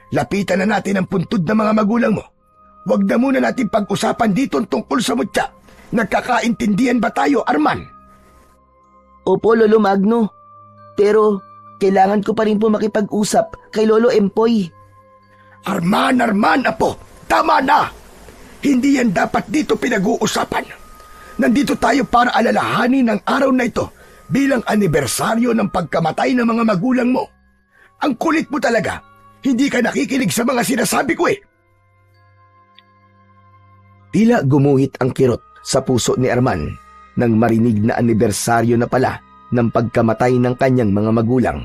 Lapitan na natin ang puntod ng mga magulang mo. Huwag na muna natin pag-usapan dito tungkol sa mutya. Nagkakaintindihan ba tayo, Arman? Opo, Lolo Magno. Pero kailangan ko pa rin po makipag-usap kay Lolo Empoy. Arman, Apo. Tama na. Hindi yan dapat dito pinag-uusapan. Nandito tayo para alalahanin ang araw na ito bilang anibersaryo ng pagkamatay ng mga magulang mo. Ang kulit mo talaga. Hindi ka nakikinig sa mga sinasabi ko eh. Tila gumuhit ang kirot sa puso ni Arman nang marinig na anibersaryo na pala ng pagkamatay ng kanyang mga magulang.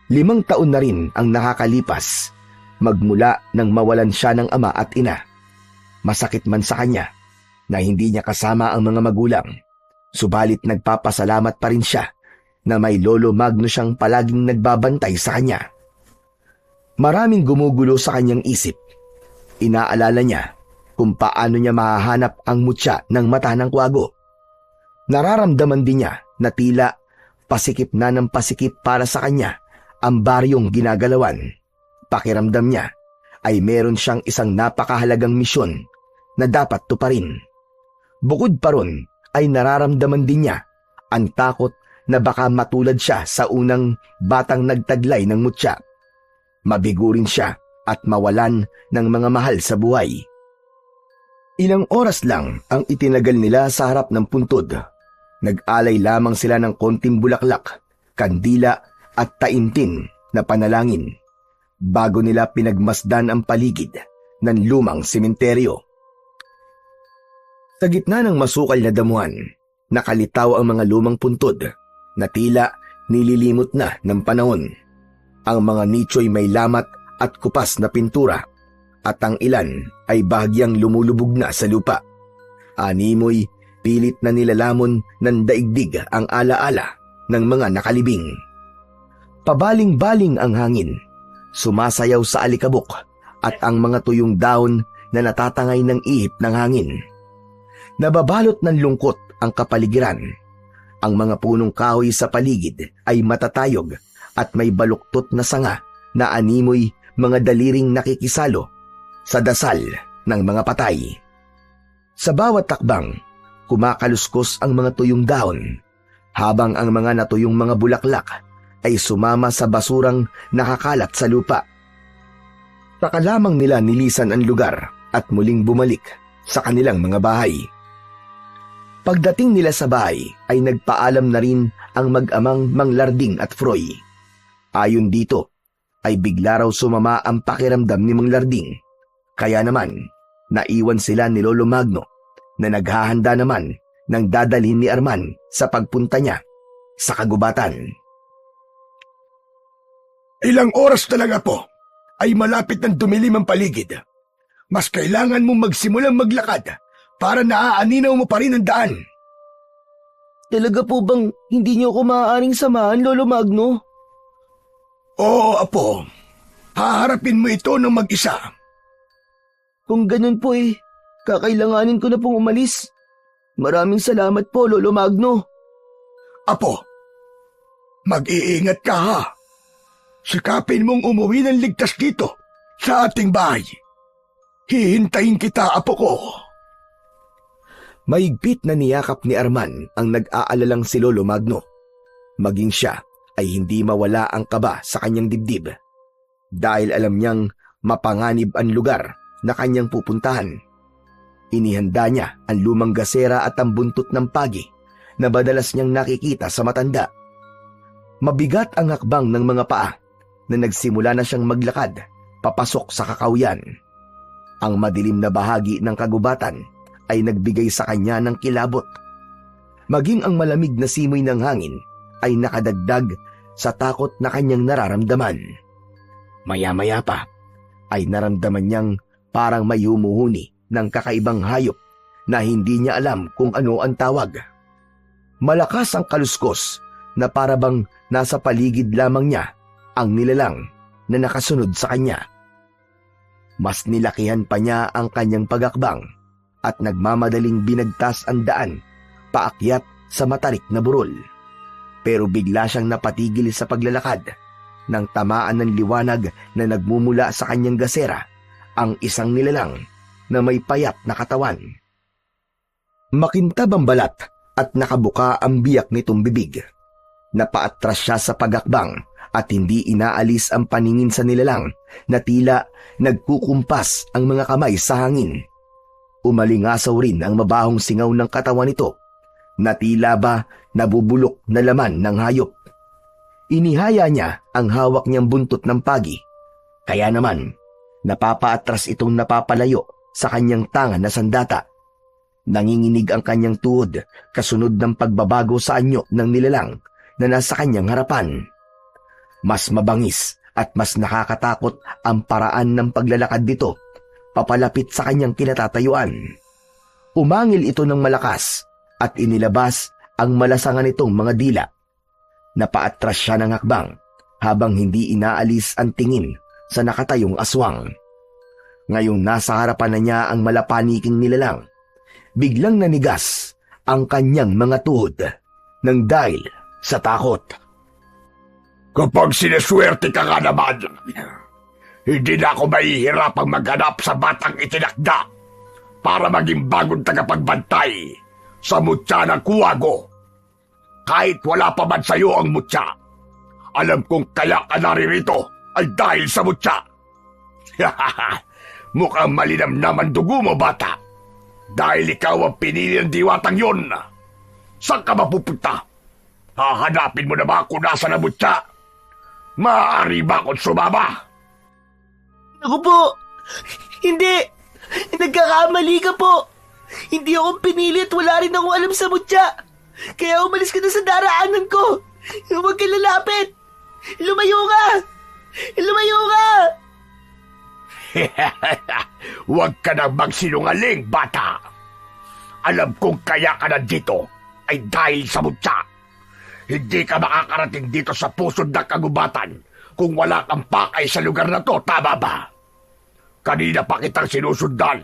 5 taon na rin ang nakakalipas magmula nang mawalan siya ng ama at ina. Masakit man sa kanya na hindi niya kasama ang mga magulang, subalit nagpapasalamat pa rin siya na may Lolo Magno siyang palaging nagbabantay sa kanya. Maraming gumugulo sa kanyang isip. Inaalala niya kung paano niya mahahanap ang mutya ng mata ng kwago. Nararamdaman din niya na tila pasikip na ng pasikip para sa kanya ang baryong ginagalawan. Pakiramdam niya ay meron siyang isang napakahalagang misyon na dapat tuparin. Bukod pa ron ay nararamdaman din niya ang takot na baka matulad siya sa unang batang nagtaglay ng mutya. Mabigo rin siya at mawalan ng mga mahal sa buhay. Ilang oras lang ang itinagal nila sa harap ng puntod. Nag-alay lamang sila ng konting bulaklak, kandila at taintin na panalangin bago nila pinagmasdan ang paligid ng lumang sementeryo. Sa gitna ng masukal na damuhan, nakalitaw ang mga lumang puntod na tila nililimot na ng panahon. Ang mga nicho'y may lamat at kupas na pintura at ang ilan ay bahagyang lumulubog na sa lupa. Animoy pilit na nilalamon ng daigdig ang alaala ng mga nakalibing. Pabaling-baling ang hangin, sumasayaw sa alikabok at ang mga tuyong dahon na natatangay ng ihip ng hangin. Nababalot ng lungkot ang kapaligiran. Ang mga punong kahoy sa paligid ay matatayog at may baluktot na sanga na animoy mga daliring nakikisalo sa dasal ng mga patay. Sa bawat takbang, kumakaluskos ang mga tuyong dahon, habang ang mga natuyong mga bulaklak ay sumama sa basurang nakakalat sa lupa. Saka lamang nila nilisan ang lugar at muling bumalik sa kanilang mga bahay. Pagdating nila sa bahay ay nagpaalam na rin ang mag-amang Mang Larding at Froy. Ayon dito ay bigla raw sumama ang pakiramdam ni Mang Larding. Kaya naman, naiwan sila ni Lolo Magno na naghahanda naman ng dadalhin ni Arman sa pagpunta niya sa kagubatan. Ilang oras talaga po ay malapit ng dumilim ang paligid. Mas kailangan mong magsimulang maglakad para naaaninaw mo pa rin ang daan. Talaga po bang hindi niyo ako maaaring samahan, Lolo Magno? Oo, Apo. Haharapin mo ito ng mag-isa. Kung ganun po kakailanganin ko na pong umalis. Maraming salamat po, Lolo Magno. Apo, mag-iingat ka ha. Sikapin mong umuwi ng ligtas dito sa ating bahay. Hihintayin kita, Apo ko. Mahigpit na niyakap ni Arman ang nag-aalalang si Lolo Magno. Maging siya ay hindi mawala ang kaba sa kanyang dibdib. Dahil alam niyang mapanganib ang lugar na kanyang pupuntahan. Inihanda niya ang lumang gasera at ang buntot ng pagi na madalas niyang nakikita sa matanda. Mabigat ang hakbang ng mga paa na nagsimula na siyang maglakad papasok sa kakawyan. Ang madilim na bahagi ng kagubatan ay nagbigay sa kanya ng kilabot. Maging ang malamig na simoy ng hangin ay nakadagdag sa takot na kanyang nararamdaman. Maya-maya pa ay naramdaman niyang parang may humuhuni ng kakaibang hayop na hindi niya alam kung ano ang tawag. Malakas ang kaluskos na parabang nasa paligid lamang niya ang nilalang na nakasunod sa kanya. Mas nilakihan pa niya ang kanyang pagakbang at nagmamadaling binagtas ang daan paakyat sa matarik na burol. Pero bigla siyang napatigil sa paglalakad nang tamaan ng liwanag na nagmumula sa kanyang gasera ang isang nilalang na may payat na katawan. Makintab ang balat at nakabuka ang biyak nitong bibig. Napaatras siya sa pagakbang at hindi inaalis ang paningin sa nilalang na tila nagkukumpas ang mga kamay sa hangin. Umalingasaw rin ang mabahong singaw ng katawan nito na tila ba nabubulok na laman ng hayop. Inihaya niya ang hawak niyang buntot ng pagi, kaya naman napapaatras itong napapalayo sa kanyang tangan na sandata. Nanginginig ang kanyang tuhod kasunod ng pagbabago sa anyo ng nilalang na nasa kanyang harapan. Mas mabangis at mas nakakatakot ang paraan ng paglalakad nito papalapit sa kanyang kinatatayuan. Umangil ito ng malakas at inilabas ang malasangan nitong mga dila. Napaatras siya ng hakbang habang hindi inaalis ang tingin sa nakatayong aswang. Ngayong nasa harapan na niya ang malapaniking nilalang, biglang nanigas ang kanyang mga tuhod nang dahil sa takot. Kapag sineswerte ka nga naman, hindi na ako mahihirapang maghanap sa batang itinakda para maging bagong tagapagbantay sa mutya ng kuwago. Kahit wala pa man sa'yo ang mutya, alam kong kaya ka naririto ay dahil sa mutya. Mukhang malinam naman dugo mo, bata. Dahil ikaw ang pinili ng diwatang yon. Saan ka mapupunta? Hahanapin mo na ba kung nasa na mutya? Maaari ba akong sumama? Ako po! Hindi! Nagkakamali ka po! Hindi ako pinili at wala rin akong alam sa mutya! Kaya umalis ka na sa daraanan ko! Huwag ka lalapit! Lumayo ka! Lumayo ka! Huwag ka nang magsinungaling, bata! Alam kong kaya ka nandito ay dahil sa mutya. Hindi ka makakarating dito sa pusod ng kagubatan kung wala kang pakay sa lugar na to, tama ba? Kanina pa kitang sinusundan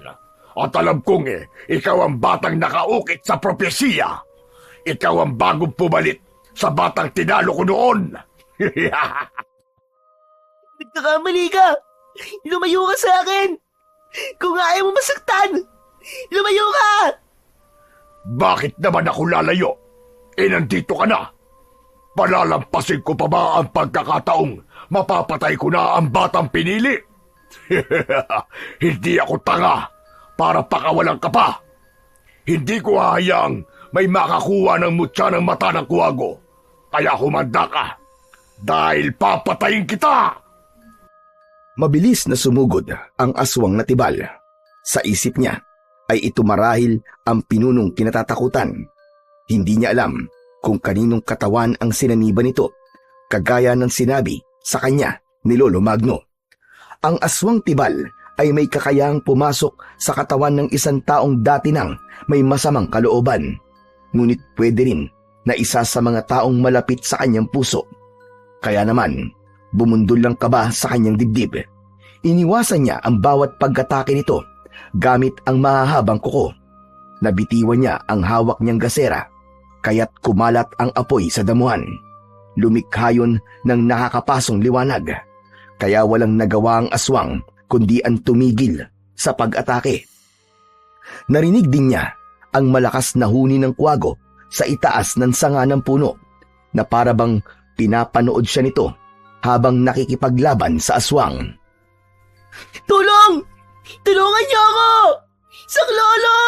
at alam kong ikaw ang batang nakaukit sa propesiya. Ikaw ang bagong pumalit sa batang tinalo ko noon. Nagkakamali ka! Lumayo ka sa akin! Kung ayaw mo masaktan, lumayo ka! Bakit naman ako lalayo? Nandito ka na. Palalampasin ko pa ba ang pagkakataong mapapatay ko na ang batang pinili? Hindi ako tanga para pakawalan ka pa. Hindi ko hahayaang may makakuha ng mutya ng mata ng kuwago. Kaya humanda ka dahil papatayin kita. Mabilis na sumugod ang aswang na tibal. Sa isip niya ay ito marahil ang pinunong kinatatakutan. Hindi niya alam kung kaninong katawan ang sinaniba nito, kagaya ng sinabi sa kanya ni Lolo Magno. Ang aswang tibal ay may kakayahang pumasok sa katawan ng isang taong dati nang may masamang kalooban, ngunit pwede rin na isa sa mga taong malapit sa kanyang puso. Kaya naman, bumundol lang kaba sa kanyang dibdib. Iniwasan niya ang bawat pag-atake nito gamit ang mahahabang kuko. Nabitiwan niya ang hawak niyang gasera, kaya't kumalat ang apoy sa damuhan. Lumikha yun ng nakakapasong liwanag, kaya walang nagawa ang aswang kundi ang tumigil sa pag-atake. Narinig din niya ang malakas na huni ng kwago sa itaas ng sanga ng puno na parabang pinapanood siya nito habang nakikipaglaban sa aswang. Tulong! Tulungan niyo ako! Saklolo!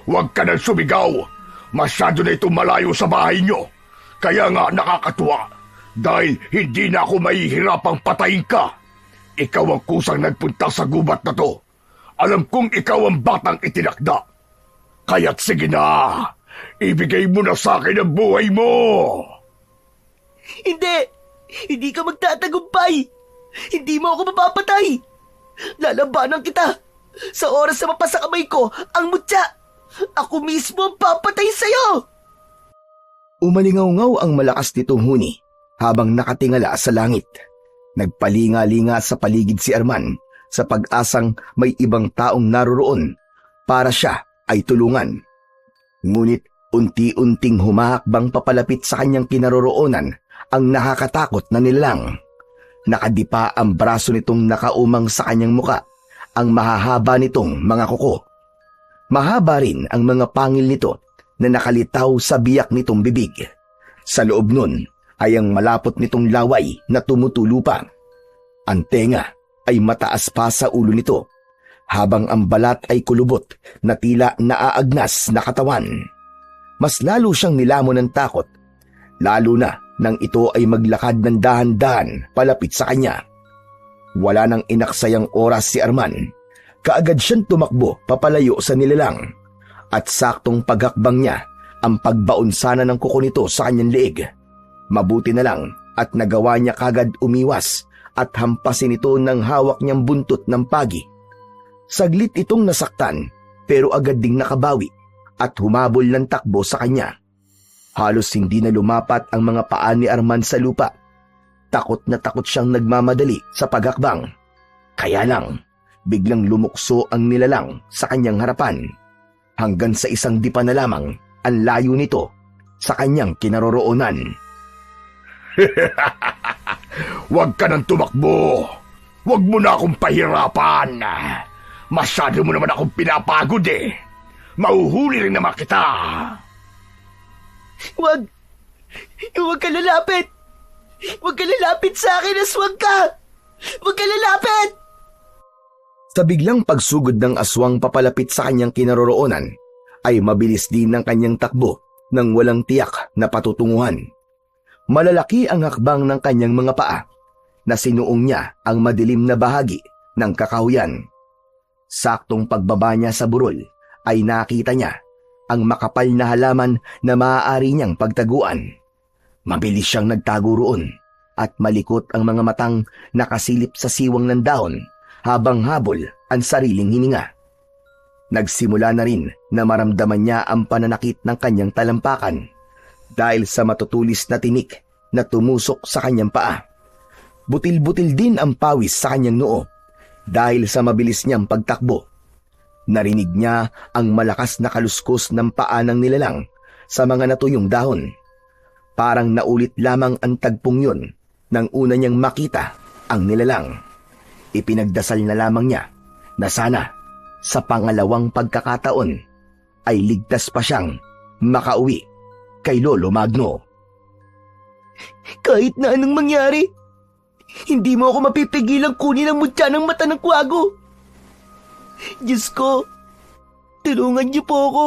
Huwag ka nang sumigaw. Masyado na itong malayo sa bahay nyo. Kaya nga nakakatuwa. Dahil hindi na ako mahihirapang patayin ka. Ikaw ang kusang nagpunta sa gubat na to. Alam kong ikaw ang batang itinakda. Kaya't sige na. Ibigay mo na sa akin ang buhay mo. Hindi! Hindi ka magtatagumpay! Hindi mo ako mapapatay! Lalabanan kita! Sa oras na mapasa kamay ko ang mutya, ako mismo ang papatay sa'yo! Umalingaw-ngaw ang malakas nitong huni habang nakatingala sa langit. Nagpalinga-linga sa paligid si Arman sa pag-asang may ibang taong naroroon para siya ay tulungan. Ngunit unti-unting humahakbang papalapit sa kanyang kinaroroonan ang nakakatakot na nilalang. Nakadipa ang braso nitong nakaumang sa kanyang muka, ang mahahaba nitong mga kuko. Mahaba rin ang mga pangil nito na nakalitaw sa biyak nitong bibig. Sa loob nun ay ang malapot nitong laway na tumutulo pa. Ang tenga ay mataas pa sa ulo nito, habang ang balat ay kulubot na tila naaagnas na katawan. Mas lalo siyang nilamon ng takot, lalo na nang ito ay maglakad ng dahan-dahan palapit sa kanya. Wala nang inaksayang oras si Arman. Kaagad siyang tumakbo papalayo sa nilalang, at saktong paghakbang niya ang pagbaon sana ng kuko nito sa kanyang leeg. Mabuti na lang at nagawa niya kagad umiwas at hampasin ito ng hawak niyang buntot ng pagi. Saglit itong nasaktan pero agad ding nakabawi at humabol ng takbo sa kanya. Halos hindi na lumapat ang mga paa ni Arman sa lupa. Takot na takot siyang nagmamadali sa paghakbang. Kaya lang, biglang lumukso ang nilalang sa kanyang harapan. Hanggang sa isang dipa na lamang ang layo nito sa kanyang kinaroroonan. Huwag ka nang tumakbo. Huwag mo na akong pahirapan. Masyado mo naman akong pinapagod eh. Mauhuli rin naman kita. Huwag ka lalapit! Huwag ka lalapit sa akin, aswang ka! Huwag ka lalapit! Sa biglang pagsugod ng aswang papalapit sa kanyang kinaroroonan, ay mabilis din ang kanyang takbo nang walang tiyak na patutunguhan. Malalaki ang hakbang ng kanyang mga paa na sinuong niya ang madilim na bahagi ng kakahuyan. Saktong pagbaba niya sa burol ay nakita niya ang makapal na halaman na maaari niyang pagtaguan. Mabilis siyang nagtago roon at malikot ang mga matang nakasilip sa siwang ng dahon habang habol ang sariling hininga. Nagsimula na rin na maramdaman niya ang pananakit ng kanyang talampakan dahil sa matutulis na tinik na tumusok sa kanyang paa. Butil-butil din ang pawis sa kanyang noo dahil sa mabilis niyang pagtakbo. Narinig niya ang malakas na kaluskos ng paa ng nilalang sa mga natuyong dahon. Parang naulit lamang ang tagpong yun nang una niyang makita ang nilalang. Ipinagdasal na lamang niya na sana sa pangalawang pagkakataon ay ligtas pa siyang makauwi kay Lolo Magno. Kahit na anong mangyari, hindi mo ako mapipigilang kunin ang mutya ng mata ng kwago. Diyos ko, tulungan niyo po ako.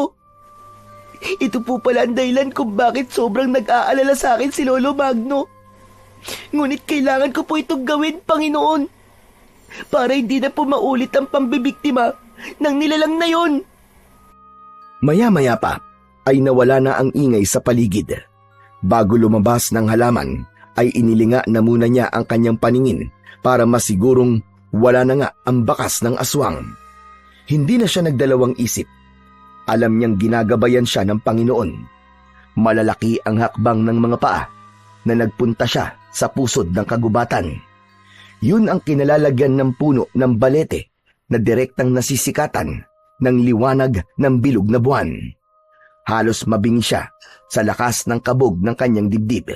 Ito po pala ang dahilan kung bakit sobrang nag-aalala sa akin si Lolo Magno. Ngunit kailangan ko po itong gawin, Panginoon, para hindi na po maulit ang pambibiktima ng nilalang na yon. Maya-maya pa ay nawala na ang ingay sa paligid. Bago lumabas ng halaman ay inilinga na muna niya ang kanyang paningin para masigurong wala na nga ang bakas ng aswang. Hindi na siya nagdalawang isip. Alam niyang ginagabayan siya ng Panginoon. Malalaki ang hakbang ng mga paa na nagpunta siya sa pusod ng kagubatan. Yun ang kinalalagyan ng puno ng balete na direktang nasisikatan ng liwanag ng bilog na buwan. Halos mabingi siya sa lakas ng kabog ng kanyang dibdib.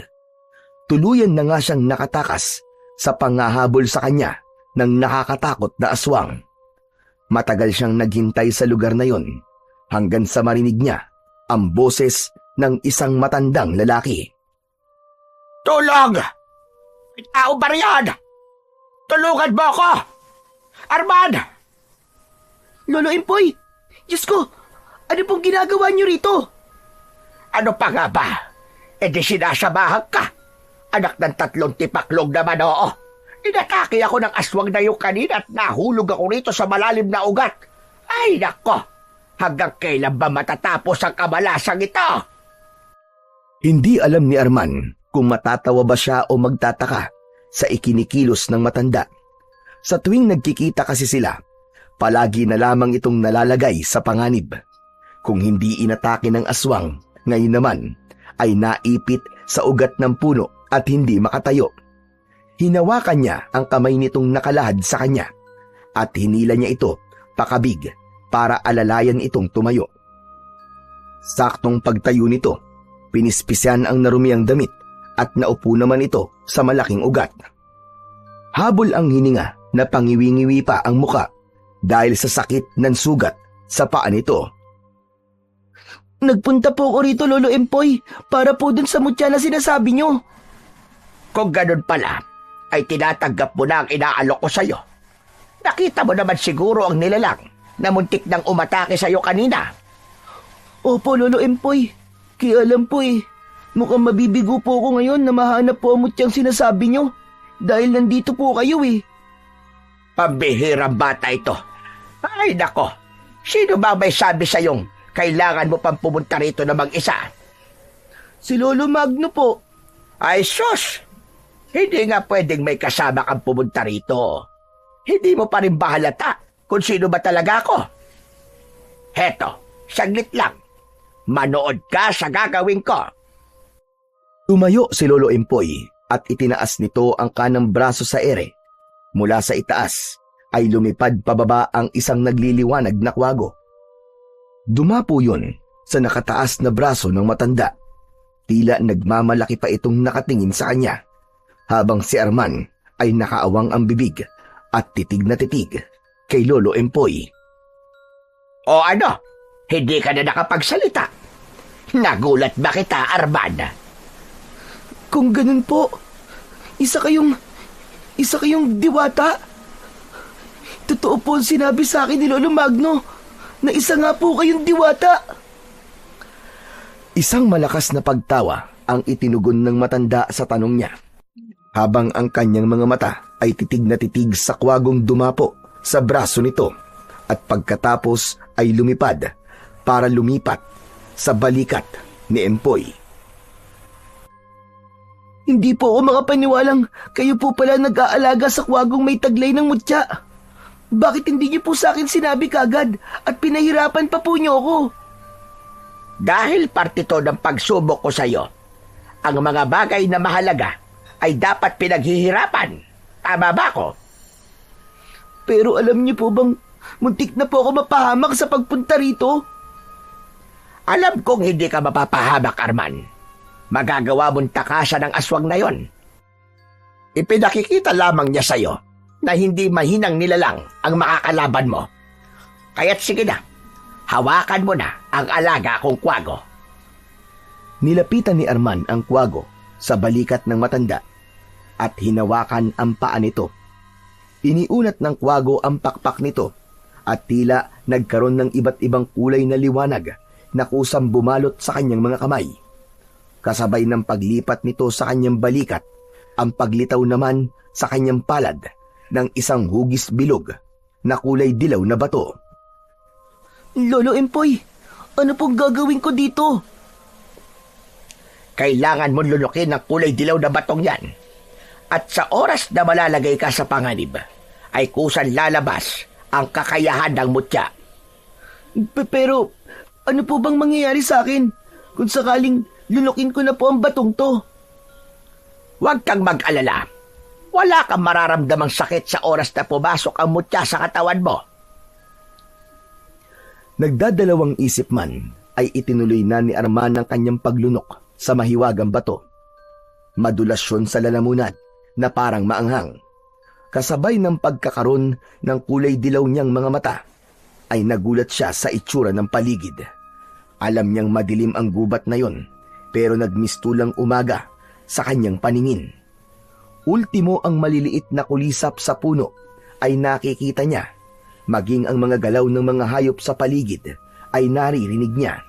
Tuluyan na nga siyang nakatakas sa pangahabol sa kanya ng nakakatakot na aswang. Matagal siyang naghintay sa lugar na yon hanggang sa marinig niya ang boses ng isang matandang lalaki. Tulong! May tao ba riyan? Tulungan mo ako! Arman! Lolo Empoy! Diyos ko! Ano pong ginagawa niyo rito? Ano pa nga ba? E di sinasamahan ka. Anak ng 3 tipaklong naman, oo. Inatake ako ng aswang na yung kanina at nahulog ako rito sa malalim na ugat. Ay, nako! Hanggang kailan ba matatapos ang kamalasang ito? Hindi alam ni Arman kung matatawa ba siya o magtataka sa ikinikilos ng matanda. Sa tuwing nagkikita kasi sila, palagi na lamang itong nalalagay sa panganib. Kung hindi inatake ng aswang, ngayon naman ay naipit sa ugat ng puno at hindi makatayo. Hinawakan niya ang kamay nitong nakalahad sa kanya at hinila niya ito pakabig para alalayan itong tumayo. Saktong pagtayo nito, pinispisyan ang narumiang damit at naupo naman ito sa malaking ugat. Habol ang hininga na pangiwi-ngiwi pa ang muka dahil sa sakit ng sugat sa paa nito. Nagpunta po ako rito, Lolo Empoy, para po dun sa mutya na sinasabi niyo. Kung ganun pala, ay tinatanggap mo na ang inaalok ko sa'yo. Nakita mo naman siguro ang nilalang na muntik nang umatake sa'yo kanina. Opo, Lolo Empoy. Kaya alam po mukhang mabibigo po ako ngayon na mahanap po ang mutyang sinasabi niyo. Dahil nandito po kayo Pambihirang bata ito. Ay nako, sino ba may sabi sa'yong kailangan mo pang pumunta rito na mag-isa? Si Lolo Magno po. Ay sus! Hindi nga pwedeng may kasama kang pumunta rito. Hindi mo pa rin ba halata kung sino ba talaga ako? Heto, saglit lang. Manood ka sa gagawin ko. Tumayo si Lolo Empoy at itinaas nito ang kanang braso sa ere. Mula sa itaas ay lumipad pababa ang isang nagliliwanag na kwago. Dumapo yun sa nakataas na braso ng matanda. Tila nagmamalaki pa itong nakatingin sa kanya, habang si Arman ay nakaawang ang bibig at titig na titig kay Lolo Empoy. O ano? Hindi ka na nakapagsalita? Nagulat ba kita, Arman? Kung ganun po, isa kayong diwata. Totoo po ang sinabi sa akin ni Lolo Magno na isa nga po kayong diwata. Isang malakas na pagtawa ang itinugon ng matanda sa tanong niya, habang ang kanyang mga mata ay titig na titig sa kwagong dumapo sa braso nito at pagkatapos ay lumipad para lumipat sa balikat ni Empoy. Hindi po ako makapaniwalang kayo po pala nag-aalaga sa kwagong may taglay ng mutya. Bakit hindi niyo po sa akin sinabi kagad at pinahirapan pa po niyo ako? Dahil parte to ng pagsubok ko sa'yo, ang mga bagay na mahalaga ay dapat pinaghihirapan. Tama ba ko? Pero alam niyo po bang muntik na po ako mapahamak sa pagpunta rito? Alam kong hindi ka mapapahamak, Arman. Magagawa mong takasan ng aswang na yon. Ipinakikita lamang niya sa'yo na hindi mahinang nilalang ang makakalaban mo. Kaya't sige na, hawakan mo na ang alaga kong kwago. Nilapitan ni Arman ang kwago sa balikat ng matanda at hinawakan ang paa nito. Iniunat ng kwago ang pakpak nito at tila nagkaroon ng iba't ibang kulay na liwanag na kusang bumalot sa kanyang mga kamay. Kasabay ng paglipat nito sa kanyang balikat, ang paglitaw naman sa kanyang palad ng isang hugis bilog na kulay dilaw na bato. Lolo Empoy, ano pong gagawin ko dito? Kailangan mo lulukin ang kulay dilaw na batong yan. At sa oras na malalagay ka sa panganib, ay kusan lalabas ang kakayahan ng mutya Pero, ano po bang mangyayari sa akin kung sakaling lunukin ko na po ang batong to? Huwag kang mag-alala. Wala kang mararamdamang sakit sa oras na pumasok ang mutya sa katawan mo. Nagdadalawang isip man ay itinuloy na ni Arman ang kanyang paglunok sa mahiwagang bato. Madulas yun sa lalamunan na parang maanghang. Kasabay ng pagkakaroon ng kulay dilaw niyang mga mata, ay nagulat siya sa itsura ng paligid. Alam niyang madilim ang gubat na yon, pero nagmistulang umaga sa kanyang paningin. Ultimo ang maliliit na kulisap sa puno ay nakikita niya, maging ang mga galaw ng mga hayop sa paligid ay naririnig niya.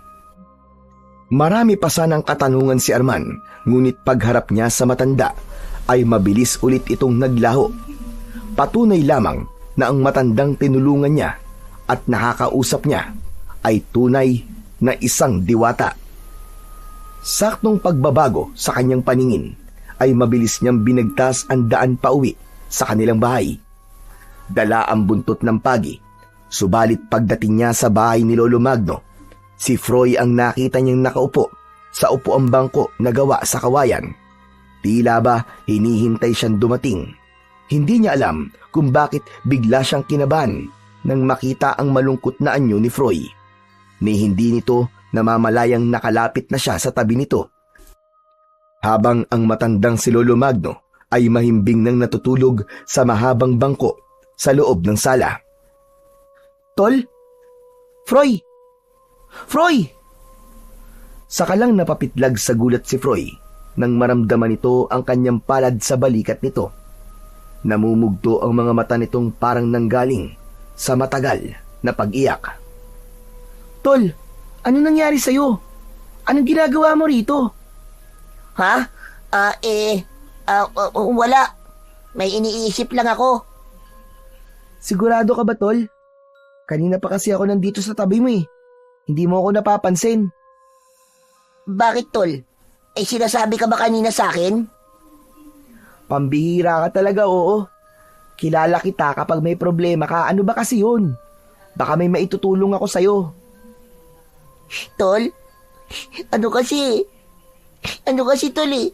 Marami pa sanang katanungan si Arman, ngunit pagharap niya sa matanda ay mabilis ulit itong naglaho. Patunay lamang na ang matandang tinulungan niya at nakakausap niya ay tunay na isang diwata. Saktong pagbabago sa kanyang paningin ay mabilis niyang binagtas ang daan pauwi sa kanilang bahay. Dala ang buntot ng pagi, subalit pagdating niya sa bahay ni Lolo Magno, si Froy ang nakita niyang nakaupo sa upuang bangko na gawa sa kawayan. Tila ba hinihintay siyang dumating. Hindi niya alam kung bakit bigla siyang kinabahan nang makita ang malungkot na anyo ni Froy. Ni hindi nito namamalayang nakalapit na siya sa tabi nito. Habang ang matandang si Lolo Magno ay mahimbing nang natutulog sa mahabang bangko sa loob ng sala. Tol? Froy! Froy! Saka lang napapitlag sa gulat si Froy nang maramdaman nito ang kanyang palad sa balikat nito. Namumugto ang mga mata nitong parang nanggaling sa matagal na pag-iyak. Tol, ano nangyari sa'yo? Anong ginagawa mo rito? Ha? Wala. May iniisip lang ako. Sigurado ka ba, Tol? Kanina pa kasi ako nandito sa tabi mo eh. Hindi mo ako napapansin. Bakit, Tol? Sinasabi ka ba kanina sa akin? Pambihira ka talaga, oo. Kilala kita kapag may problema ka. Ano ba kasi yun? Baka may maitutulong ako sa'yo. Tol? Ano kasi, Tol eh?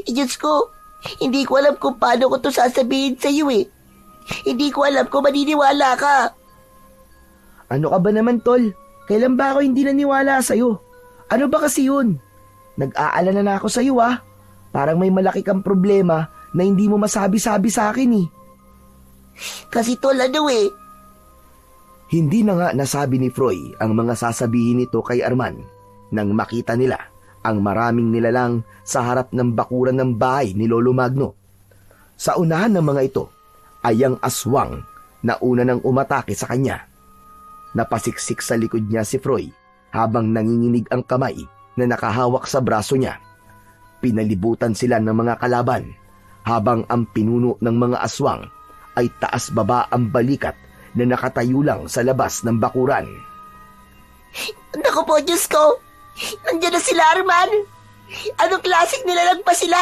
Diyos ko, hindi ko alam kung paano ko to sasabihin sa'yo eh. Hindi ko alam kung maniniwala ka. Ano ka ba naman, Tol? Kailan ba ako hindi naniwala sa'yo? Ano ba kasi yun? Nag-aalala na ako sa'yo ah. Parang may malaki kang problema na hindi mo masabi-sabi sa akin eh. Kasi Tol, ano eh? Hindi na nga nasabi ni Froy ang mga sasabihin nito kay Arman nang makita nila ang maraming nilalang sa harap ng bakuran ng bahay ni Lolo Magno. Sa unahan ng mga ito ay ang aswang na una nang umatake sa kanya. Napasiksik sa likod niya si Froy habang nanginginig ang kamay na nakahawak sa braso niya. Pinalibutan sila ng mga kalaban habang ang pinuno ng mga aswang ay taas-baba ang balikat na nakatayo lang sa labas ng bakuran. Naku po, Diyos ko! Nandiyan na sila, Arman! Anong klaseng nilalang pa sila?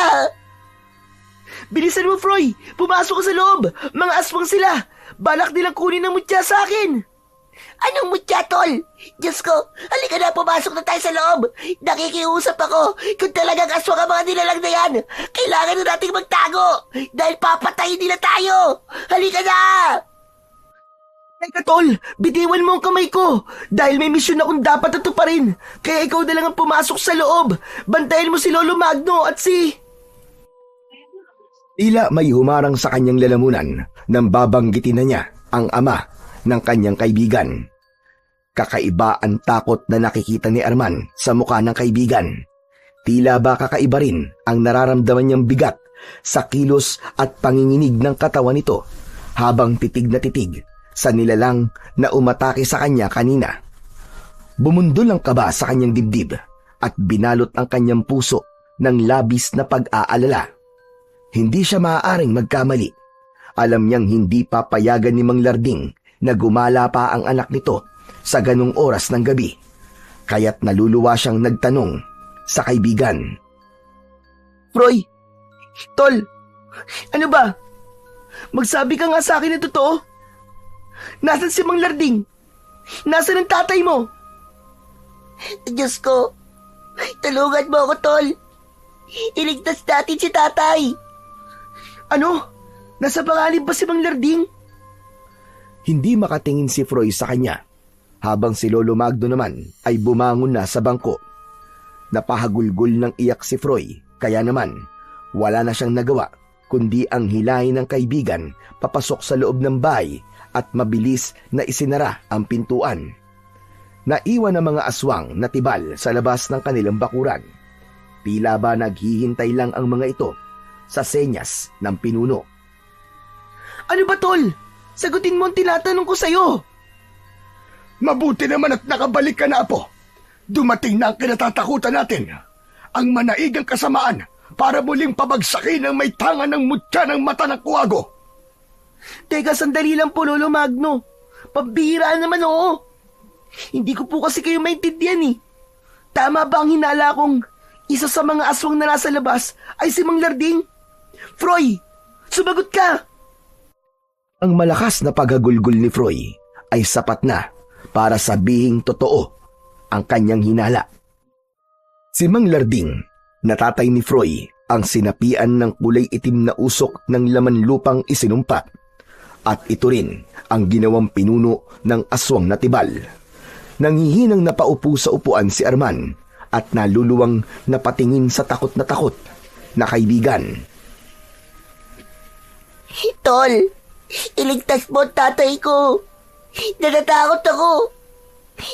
Bilisan mo, Froy! Pumasok ka sa loob! Mga aswang sila! Balak nilang kunin ang mutya sa akin! Anong mutya, Tol? Diyos ko, halika na, pumasok na tayo sa loob. Nakikiusap ako. Kung talagang aswang ang mga nilalang na yan, kailangan na nating magtago. Dahil papatayin nila tayo. Halika na! Teka, Tol! Bitiwan mo ang kamay ko! Dahil may misyon akong dapat tuparin. Kaya ikaw na lang ang pumasok sa loob. Bantayan mo si Lolo Magno at si... Tila may humarang sa kanyang lalamunan nang babanggitin na niya ang ama ng kanyang kaibigan. Kakaiba ang takot na nakikita ni Arman sa mukha ng kaibigan. Tila ba kakaiba rin ang nararamdaman niyang bigat sa kilos at panginginig ng katawan nito habang titig na titig sa nilalang na umatake sa kanya kanina. Bumundol ang kaba sa kanyang dibdib at binalot ang kanyang puso ng labis na pag-aalala. Hindi siya maaaring magkamali. Alam niyang hindi papayagan ni Mang Larding na gumala pa ang anak nito sa ganung oras ng gabi. Kaya't naluluwa siyang nagtanong sa kaibigan. Froy! Tol! Ano ba? Magsabi ka nga sa akin na totoo? Nasaan si Mang Larding? Nasaan ang tatay mo? Diyos ko, tulungan mo ako, tol. Iligtas natin si tatay. Ano? Nasa panganib ba si Mang Larding? Hindi makatingin si Froy sa kanya, habang si Lolo Magno naman ay bumangon na sa bangko. Napahagulgol ng iyak si Froy, kaya naman wala na siyang nagawa kundi ang hilahin ng kaibigan papasok sa loob ng bahay at mabilis na isinara ang pintuan. Naiwan ang mga aswang na tibal sa labas ng kanilang bakuran. Tila ba naghihintay lang ang mga ito sa senyas ng pinuno. Ano ba, tol? Sagutin mo ang tinatanong ko sa'yo. Mabuti naman at nakabalik ka na, Apo. Dumating na ang kinatatakutan natin. Ang manaigang kasamaan para muling pabagsakin ang may tangan ng mutya ng mata ng kuwago. Teka, sandali lang po, Lolo Magno. Pambihiraan naman, oo. Hindi ko po kasi kayo maintindihan eh. Tama ba ang hinala kong isa sa mga aswang na nasa labas ay si Mang Larding? Froy, sumagot ka! Ang malakas na paghagulgol ni Froy ay sapat na para sabihing totoo ang kanyang hinala. Si Mang Larding, na tatay ni Froy, ang sinapian ng kulay itim na usok ng laman lupang isinumpa. At ito rin ang ginawang pinuno ng aswang na tibal. Nangihinang napaupo sa upuan si Arman at naluluwang napatingin sa takot na kaibigan. Tol, iligtas mo ang tatay ko. Natatakot ako.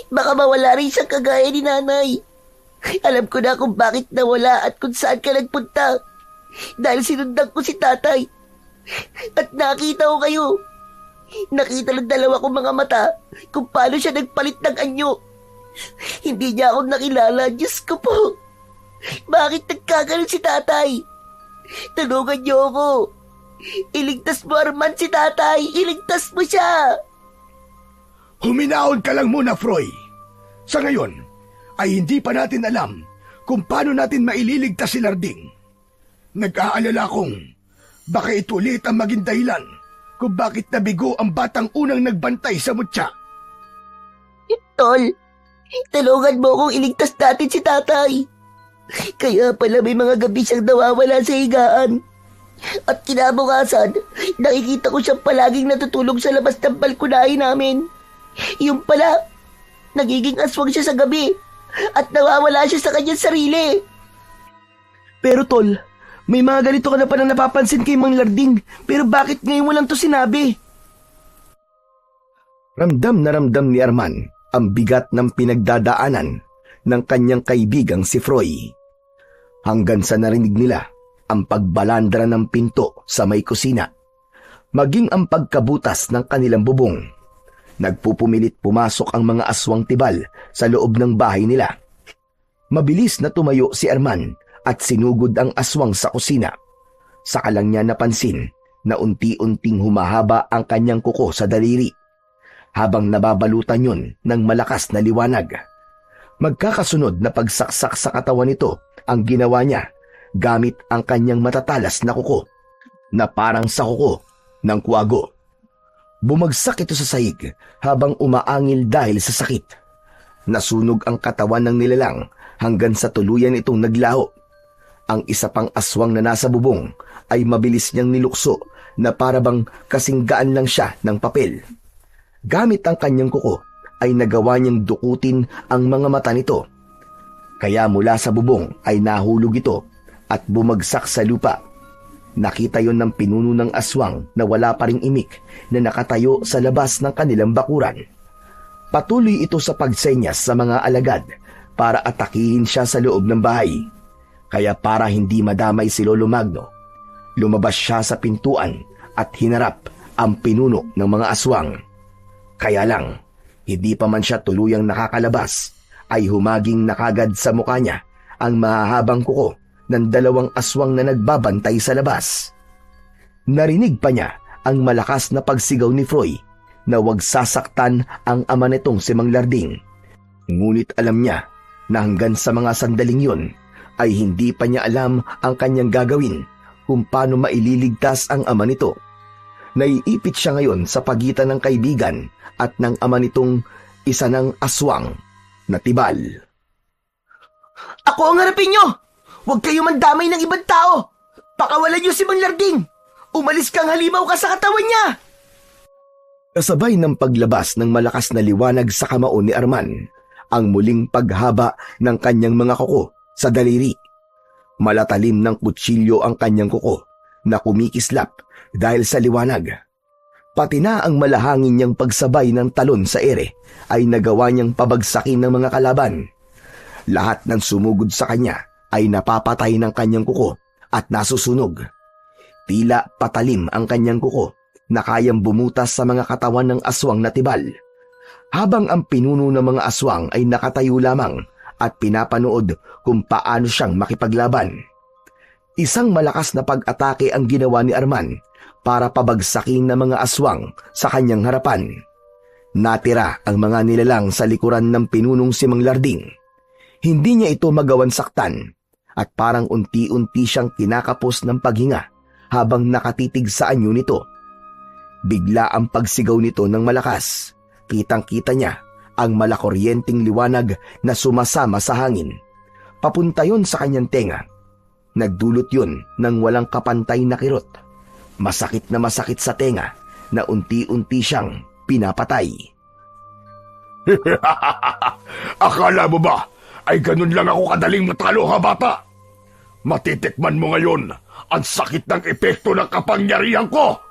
Baka mawala rin siyang kagaya ni nanay. Alam ko na kung bakit nawala at kung saan ka nagpunta. Dahil sinundan ko si tatay. At nakita ko kayo. Nakita ng dalawa kong mga mata kung paano siya nagpalit ng anyo. Hindi niya ako nakilala. Diyos ko po. Bakit nagkaganon si tatay? Tulungan niyo ako. Iligtas mo, Arman, si tatay. Iligtas mo siya. Huminahon ka lang muna, Froy. Sa ngayon, ay hindi pa natin alam kung paano natin maililigtas si Larding. Nag-aalala kong baka ito ulit ang maging dahilan kung bakit nabigo ang batang unang nagbantay sa mutya. Tol, tulungan mo akong iligtas natin si tatay. Kaya pala may mga gabi siyang nawawala sa higaan. At kinabukasan, nakikita ko siyang palaging natutulog sa labas ng balkonahe namin. Yung pala, nagiging aswang siya sa gabi at nawawala siya sa kanyang sarili. Pero tol, may mga ganito ka na pa na napapansin kay Mang Larding, pero bakit ngayon mo lang to sinabi? Ramdam na ramdam ni Arman ang bigat ng pinagdadaanan ng kanyang kaibigang si Froy. Hanggang sa narinig nila ang pagbalandra ng pinto sa may kusina, maging ang pagkabutas ng kanilang bubong. Nagpupumilit pumasok ang mga aswang tibal sa loob ng bahay nila. Mabilis na tumayo si Arman at sinugod ang aswang sa kusina. Saka lang niya napansin na unti-unting humahaba ang kanyang kuko sa daliri, habang nababalutan yun ng malakas na liwanag. Magkakasunod na pagsaksak sa katawan nito ang ginawa niya gamit ang kanyang matatalas na kuko na parang sa kuko ng kuwago. Bumagsak ito sa sahig habang umaangil dahil sa sakit. Nasunog ang katawan ng nilalang hanggang sa tuluyan itong naglaho. Ang isa pang aswang na nasa bubong ay mabilis niyang nilukso na parabang kasinggaan lang siya ng papel. Gamit ang kanyang kuko ay nagawa niyang dukutin ang mga mata nito. Kaya mula sa bubong ay nahulog ito at bumagsak sa lupa. Nakita yon ng pinuno ng aswang na wala pa ring imik na nakatayo sa labas ng kanilang bakuran. Patuloy ito sa pagsenyas sa mga alagad para atakihin siya sa loob ng bahay. Kaya para hindi madamay si Lolo Magno, lumabas siya sa pintuan at hinarap ang pinuno ng mga aswang. Kaya lang, hindi pa man siya tuluyang nakakalabas, ay humaging nakagad sa mukha niya ang mahahabang kuko ng dalawang aswang na nagbabantay sa labas. Narinig pa niya ang malakas na pagsigaw ni Froy na huwag sasaktan ang ama nitong si Mang Larding. Ngunit alam niya na hanggang sa mga sandaling yun ay hindi pa niya alam ang kanyang gagawin kung paano maililigtas ang ama nito. Naiipit siya ngayon sa pagitan ng kaibigan at ng ama nitong isa ng aswang na tibal. Ako ang harapin nyo! Huwag kayo mandamay ng ibang tao! Pakawalan nyo si Mang Larding! Umalis kang halimaw ka sa katawan niya! Kasabay ng paglabas ng malakas na liwanag sa kamao ni Arman, ang muling paghaba ng kanyang mga kuko sa daliri. Malatalim ng kutsilyo ang kanyang kuko na kumikislap dahil sa liwanag. Pati na ang malahangin niyang pagsabay ng talon sa ere ay nagawa niyang pabagsakin ng mga kalaban. Lahat ng sumugod sa kanya ay napapatay ng kanyang kuko at nasusunog. Tila patalim ang kanyang kuko na kayang bumutas sa mga katawan ng aswang na tibal, habang ang pinuno ng mga aswang ay nakatayo lamang at pinapanood kung paano siyang makipaglaban. Isang malakas na pag-atake ang ginawa ni Arman para pabagsakin ng mga aswang sa kanyang harapan. Natira ang mga nilalang sa likuran ng pinunong si Mang Larding. Hindi niya ito magawan saktan at parang unti-unti siyang kinakapos ng paghinga habang nakatitig sa anyo nito. Bigla ang pagsigaw nito ng malakas. Kitang-kita niya ang malakuryenteng liwanag na sumasama sa hangin. Papunta yon sa kanyang tenga. Nagdulot yun ng walang kapantay na kirot. Masakit na masakit sa tenga na unti-unti siyang pinapatay. Akala mo ba ay ganun lang ako kadaling matalo, ha bata? Matitikman mo ngayon ang sakit ng epekto ng kapangyarihan ko!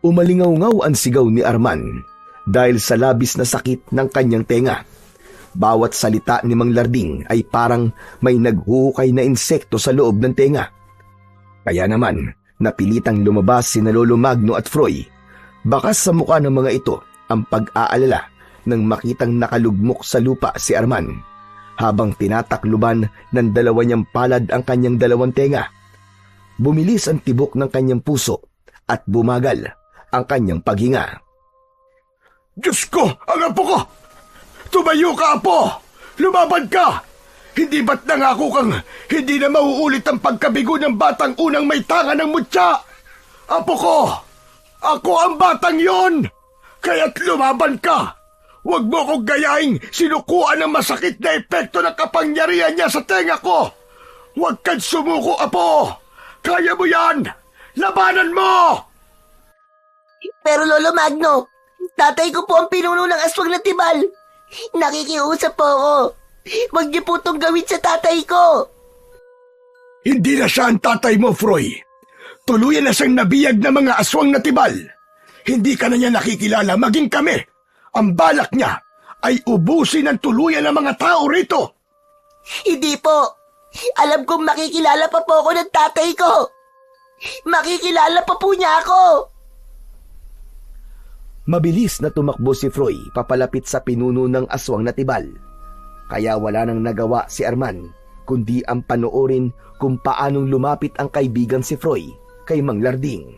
Umalingaw-ngaw ang sigaw ni Arman dahil sa labis na sakit ng kanyang tenga. Bawat salita ni Mang Larding ay parang may naghuhukay na insekto sa loob ng tenga. Kaya naman, napilitang lumabas sina Lolo Magno at Froy. Bakas sa mukha ng mga ito ang pag-aalala nang makitang nakalugmok sa lupa si Arman, habang tinatakluban ng dalawa niyang palad ang kanyang dalawang tenga. Bumilis ang tibok ng kanyang puso at bumagal ang kanyang paghinga. Diyos ko! Ang apo ko! Tumayo ka, apo! Lumaban ka! Hindi ba't nangako kang hindi na mauulit ang pagkabigo ng batang unang may tanga ng mutya? Apo ko! Ako ang batang yon! Kaya't lumaban ka! Huwag mo kong gayaing sinukuan ng masakit na epekto ng kapangyarihan niya sa tenga ko! Huwag kang sumuko, apo! Kaya mo yan! Labanan mo! Pero Lolo Magno, tatay ko po ang pinuno ng aswang na tibal. Nakikiusap po ako. Huwag niyo po itong gawin sa tatay ko. Hindi na siya ang tatay mo, Froy. Tuluyan na siyang nabiyag ng mga aswang na tibal. Hindi ka na niya nakikilala, maging kami. Ang balak niya ay ubusin ang tuluyan ng mga tao rito. Hindi po. Alam kong makikilala pa po ako ng tatay ko. Makikilala pa po niya ako. Mabilis na tumakbo si Froy papalapit sa pinuno ng aswang na tibal. Kaya wala nang nagawa si Arman kundi ang panoorin kung paanong lumapit ang kaibigan si Froy kay Mang Larding.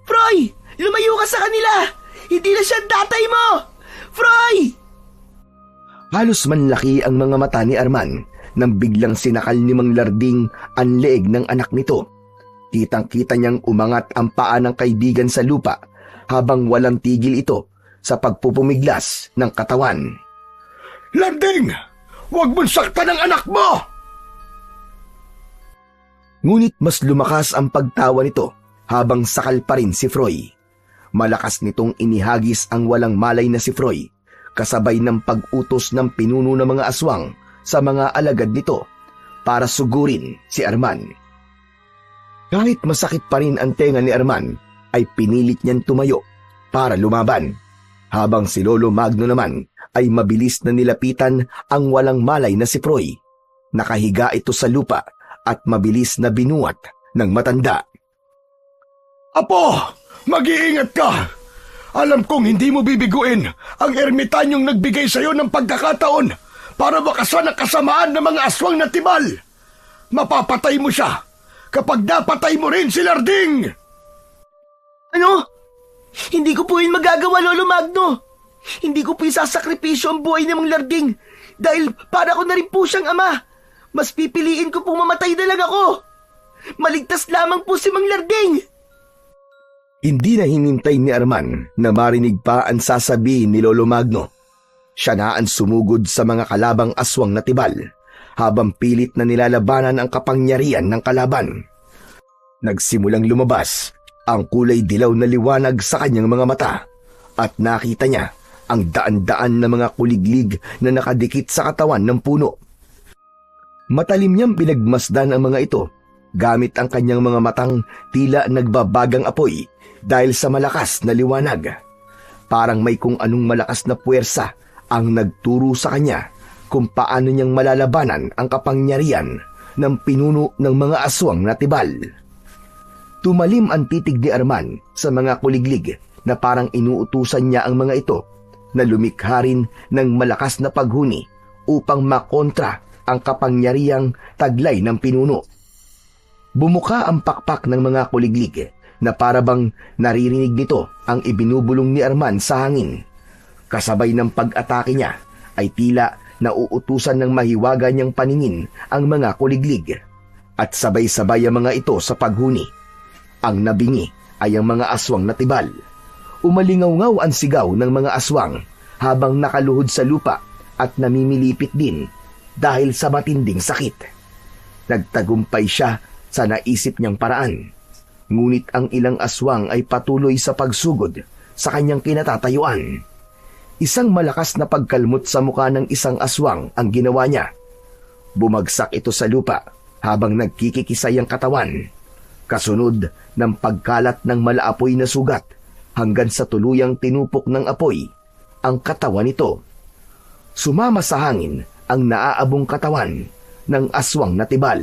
Froy! Lumayo ka sa kanila! Hindi na siya tatay mo! Froy! Halos manlaki ang mga mata ni Arman nang biglang sinakal ni Mang Larding ang leeg ng anak nito. Kitang-kita niyang umangat ang paa ng kaibigan sa lupa habang walang tigil ito sa pagpupumiglas ng katawan. Larding! Huwag mong saktan ang anak mo! Ngunit mas lumakas ang pagtawa nito habang sakal pa rin si Froy. Malakas nitong inihagis ang walang malay na si Froy, kasabay ng pag-utos ng pinuno ng mga aswang sa mga alagad nito para sugurin si Arman. Kahit masakit pa rin ang tenga ni Arman, ay pinilit niyang tumayo para lumaban, habang si Lolo Magno naman ay mabilis na nilapitan ang walang malay na si Froy. Nakahiga ito sa lupa at mabilis na binuhat ng matanda. Apo! Mag-iingat ka! Alam kong hindi mo bibiguin ang ermitanyong nagbigay sa'yo ng pagkakataon para wakasan ang kasamaan ng mga aswang na tibal. Mapapatay mo siya kapag napatay mo rin si Larding! Ano? Hindi ko po yun magagawa, Lolo Magno. Hindi ko po isasakripisyo ang buhay ni Mang Larding dahil para ko na rin po siyang ama. Mas pipiliin ko pong mamatay na lang ako. Maligtas lamang po si Mang Larding. Hindi na hinintay ni Arman na marinig pa ang sasabihin ni Lolo Magno. Siya na ang sumugod sa mga kalabang aswang na tibal habang pilit na nilalabanan ang kapangyarihan ng kalaban. Nagsimulang lumabas ang kulay dilaw na liwanag sa kanyang mga mata at nakita niya ang daan-daan na mga kuliglig na nakadikit sa katawan ng puno. Matalim niyang pinagmasdan ang mga ito gamit ang kanyang mga matang tila nagbabagang apoy dahil sa malakas na liwanag. Parang may kung anong malakas na puwersa ang nagturo sa kanya kung paano niyang malalabanan ang kapangyarihan ng pinuno ng mga aswang na tibal. Tumalim ang titig ni Arman sa mga kuliglig na parang inuutusan niya ang mga ito na lumikha rin ng malakas na paghuni upang makontra ang kapangyarihang taglay ng pinuno. Bumuka ang pakpak ng mga kuliglig na parabang naririnig nito ang ibinubulong ni Arman sa hangin. Kasabay ng pag-atake niya ay tila nauutusan ng mahiwaga niyang paningin ang mga kuliglig at sabay-sabay ang mga ito sa paghuni. Ang nabingi ay ang mga aswang na tibal. Umalingaw-ngaw ang sigaw ng mga aswang habang nakaluhod sa lupa at namimilipit din dahil sa matinding sakit. Nagtagumpay siya sa naisip niyang paraan. Ngunit ang ilang aswang ay patuloy sa pagsugod sa kanyang kinatatayuan. Isang malakas na pagkalmot sa mukha ng isang aswang ang ginawa niya. Bumagsak ito sa lupa habang nagkikikisay ang katawan. Kasunod ng pagkalat ng malaapoy na sugat hanggang sa tuluyang tinupok ng apoy ang katawan nito. Sumama sa hangin ang naaabong katawan ng aswang na tibal.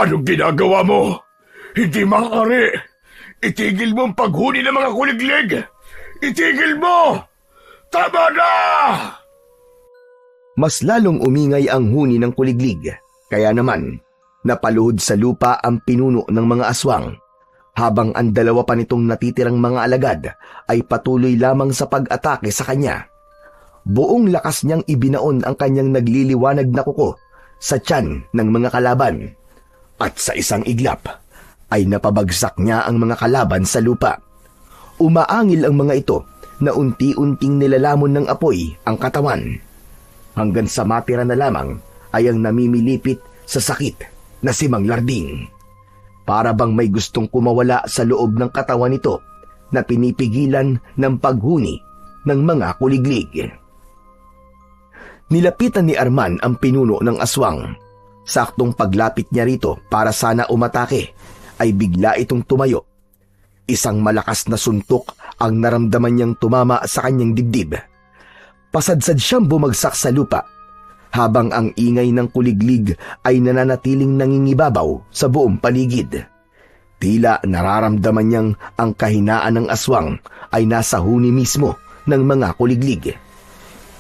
Anong ginagawa mo? Hindi maaari. Itigil mo ang paghuni ng mga kuliglig. Itigil mo! Tama na! Mas lalong umingay ang huni ng kuliglig. Kaya naman, napaluhod sa lupa ang pinuno ng mga aswang, habang ang dalawa pa nitong natitirang mga alagad ay patuloy lamang sa pag-atake sa kanya. Buong lakas niyang ibinaon ang kanyang nagliliwanag na kuko sa tiyan ng mga kalaban. At sa isang iglap, ay napabagsak niya ang mga kalaban sa lupa. Umaangil ang mga ito na unti-unting nilalamon ng apoy ang katawan. Hanggang sa matira na lamang ay ang namimilipit sa sakit na si Mang Larding. Para bang may gustong kumawala sa loob ng katawan nito na pinipigilan ng paghuni ng mga kuliglig. Nilapitan ni Arman ang pinuno ng aswang. Saktong paglapit niya rito para sana umatake, ay bigla itong tumayo. Isang malakas na suntok ang naramdaman niyang tumama sa kanyang dibdib. Pasadsad siyang bumagsak sa lupa, habang ang ingay ng kuliglig ay nananatiling nangingibabaw sa buong paligid. Tila nararamdaman niyang ang kahinaan ng aswang ay nasa huni mismo ng mga kuliglig.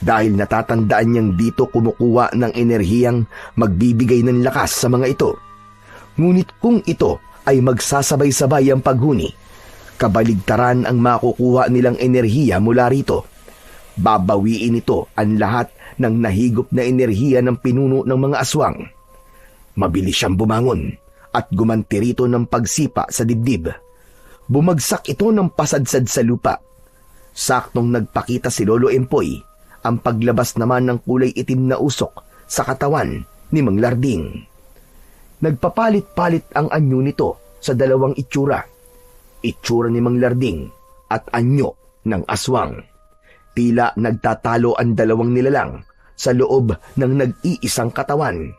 Dahil natatandaan niyang dito kumukuha ng enerhiyang magbibigay ng lakas sa mga ito. Ngunit kung ito ay magsasabay-sabay ang paghuni, kabaligtaran ang makukuha nilang enerhiya mula rito. Babawiin ito ang lahat ng nahigop na enerhiya ng pinuno ng mga aswang. Mabilis siyang bumangon at gumanti rito ng pagsipa sa dibdib. Bumagsak ito ng pasadsad sa lupa. Saktong nagpakita si Lolo Empoy ang paglabas naman ng kulay itim na usok sa katawan ni Mang Larding. Nagpapalit-palit ang anyo nito sa dalawang itsura. Itsura ni Mang Larding at anyo ng aswang. Tila nagtatalo ang dalawang nilalang sa loob ng nag-iisang katawan,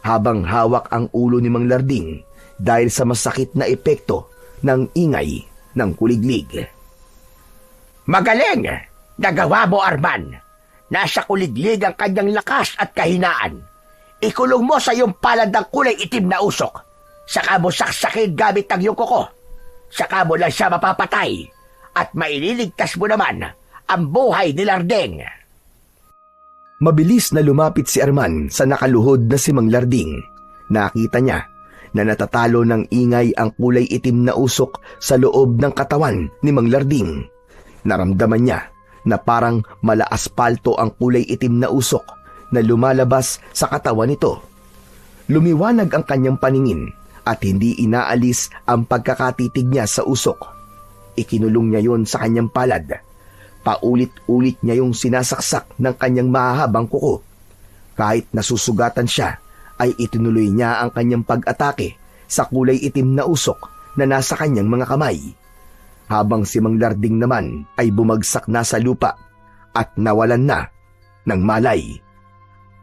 habang hawak ang ulo ni Mang Larding dahil sa masakit na epekto ng ingay ng kuliglig. Magaling! Nagawa mo, Arman! Nasa kuliglig ang kanyang lakas at kahinaan. Ikulong mo sa iyong palad ng kulay itim na usok. Saka mo saksakin gamit ang iyong kuko. Saka mo lang siya mapapatay. At maililigtas mo naman ang buhay ni Larding. Mabilis na lumapit si Arman sa nakaluhod na si Mang Larding. Nakita niya na natatalo ng ingay ang kulay itim na usok sa loob ng katawan ni Mang Larding. Naramdaman niya na parang mala-aspalto ang kulay itim na usok na lumalabas sa katawan nito. Lumiwanag ang kanyang paningin at hindi inaalis ang pagkakatitig niya sa usok. Ikinulong niya yon sa kanyang palad. Paulit-ulit niya yung sinasaksak ng kanyang mahahabang kuko. Kahit nasusugatan siya, ay itinuloy niya ang kanyang pag-atake sa kulay itim na usok na nasa kanyang mga kamay. Habang si Mang Larding naman ay bumagsak na sa lupa at nawalan na ng malay.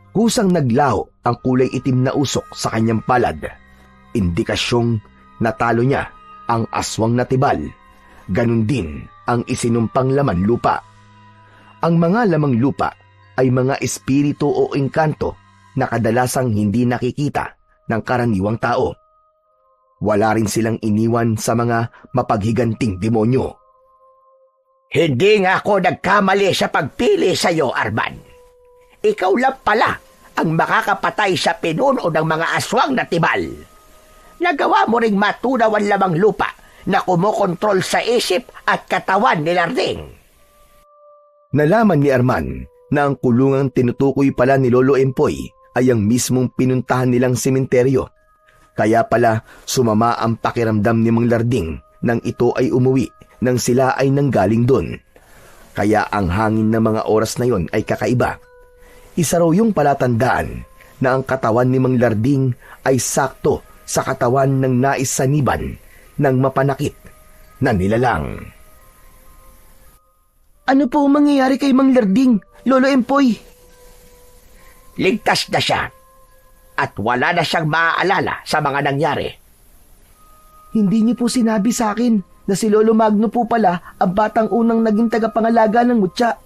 Kusang naglaho ang kulay itim na usok sa kanyang palad. Indikasyong natalo niya ang aswang na tibal. Ganun din ang isinumpang laman lupa. Ang mga lamang lupa ay mga espiritu o engkanto na kadalasang hindi nakikita ng karaniwang tao. Wala rin silang iniwan sa mga mapaghiganting demonyo. Hindi nga ako nagkamali sa pagpili sa iyo, Arman. Ikaw lang pala ang makakapatay sa pinuno ng mga aswang na tibal. Nagawa mo ring matunaw ang lamang lupa na kumokontrol sa isip at katawan ni Larding. Nalaman ni Arman na ang kulungang tinutukoy pala ni Lolo Empoy ay ang mismong pinuntahan nilang sementeryo. Kaya pala sumama ang pakiramdam ni Mang Larding nang ito ay umuwi nang sila ay nanggaling doon. Kaya ang hangin ng mga oras na yon ay kakaiba. Isa raw yung palatandaan na ang katawan ni Mang Larding ay sakto sa katawan ng nais saniban ng mapanakit na nilalang. Ano po ang mangyayari kay Mang Larding, Lolo Empoy? Ligtas na siya at wala na siyang maaalala sa mga nangyari. Hindi niyo po sinabi sa akin na si Lolo Magno po pala ang batang unang naging tagapangalaga ng mutya.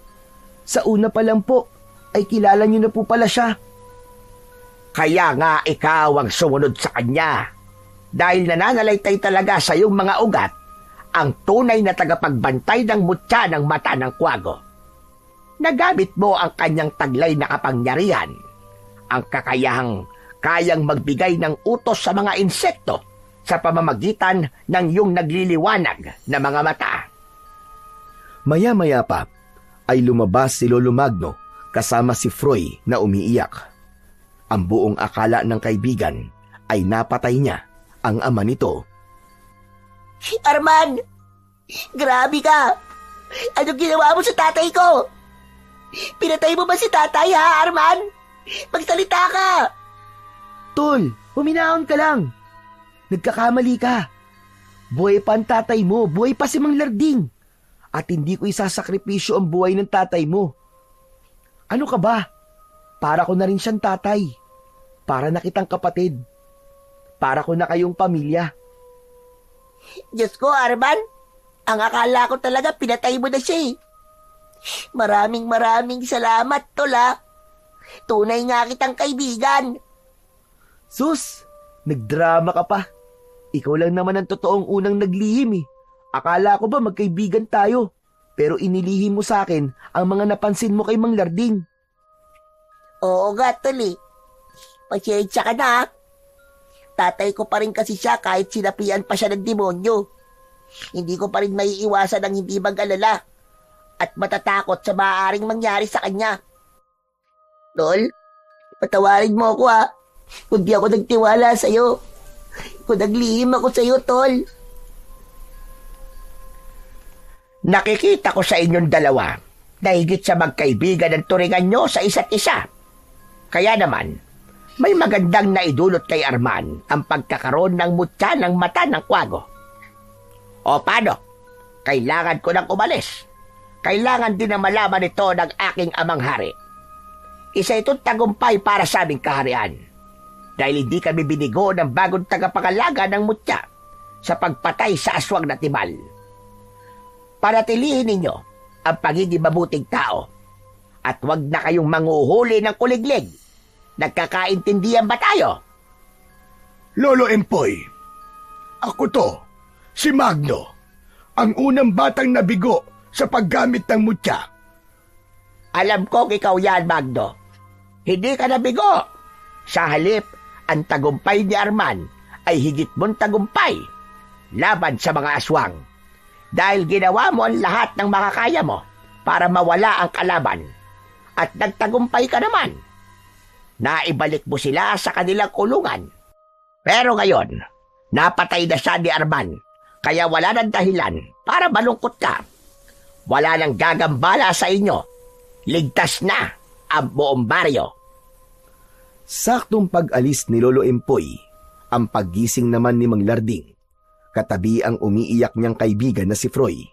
Sa una pa lang po, ay kilala niyo na po pala siya. Kaya nga ikaw ang sumunod sa kanya. Dahil nananalaytay talaga sa iyong mga ugat ang tunay na tagapagbantay ng mutya ng mata ng kwago. Nagamit mo ang kanyang taglay na kapangyarihan, ang kakayahang kayang magbigay ng utos sa mga insekto sa pamamagitan ng iyong nagliliwanag na mga mata. Maya-maya pa ay lumabas si Lolo Magno kasama si Froy na umiiyak. Ang buong akala ng kaibigan ay napatay niya ang ama nito. Arman! Grabe ka! Anong ginawa mo sa tatay ko? Pinatay mo ba si tatay, ha, Arman? Magsalita ka! Tol, huminahon ka lang. Nagkakamali ka. Buhay pa ang tatay mo, buhay pa si Mang Larding. At hindi ko isasakripisyo ang buhay ng tatay mo. Ano ka ba? Para ko na rin siyang tatay. Para na kitang kapatid. Para ko na kayong pamilya. Diyos ko, Arman. Ang akala ko talaga pinatay mo na siya eh. Maraming salamat, tol, ha. Tunay nga kitang kaibigan. Sus, nagdrama ka pa. Ikaw lang naman ang totoong unang naglihim eh. Akala ko ba magkaibigan tayo? Pero inilihim mo sa akin ang mga napansin mo kay Mang Larding. Oo nga, tol, eh. Pasensya ka na, ha. Tatay ko pa rin kasi siya kahit sinapian pa siya ng demonyo. Hindi ko pa rin maiiwasan ang hindi mag-alala at matatakot sa maaaring mangyari sa kanya. Tol, patawarin mo ako, ha. Kung di ako nagtiwala sa'yo. Kung naglihim ako sa'yo, tol. Nakikita ko sa inyong dalawa na higit sa magkaibigan ang turingan nyo sa isa't isa. Kaya naman, may magandang naidulot kay Arman ang pagkakaroon ng mutya ng mata ng kwago. O paano? Kailangan ko nang umalis. Kailangan din na malaman ito ng aking amang hari. Isa itong tagumpay para sa aming kaharian. Dahil hindi kami binigo ng bagong tagapangalaga ng mutya sa pagpatay sa aswang na tibal. Panatilihin ninyo ang pagiging mabuting tao at huwag na kayong manguhuli ng kuliglig. Nagkakaintindihan ba tayo? Lolo Empoy, ako to, si Magno, ang unang batang nabigo sa paggamit ng mutya. Alam kong ikaw yan, Magno. Hindi ka nabigo. Sa halip, ang tagumpay ni Arman ay higit mong tagumpay laban sa mga aswang. Dahil ginawa mo ang lahat ng makakaya mo para mawala ang kalaban. At nagtagumpay ka naman. Naibalik mo sila sa kanilang kulungan. Pero ngayon, Napatay na siya ni Arman, kaya wala nang dahilan para malungkot ka. Wala nang gagambala sa inyo. Ligtas na ang buong baryo. Saktong pag-alis ni Lolo Empoy, ang paggising naman ni Mang Larding. Katabi ang umiiyak niyang kaibigan na si Froy.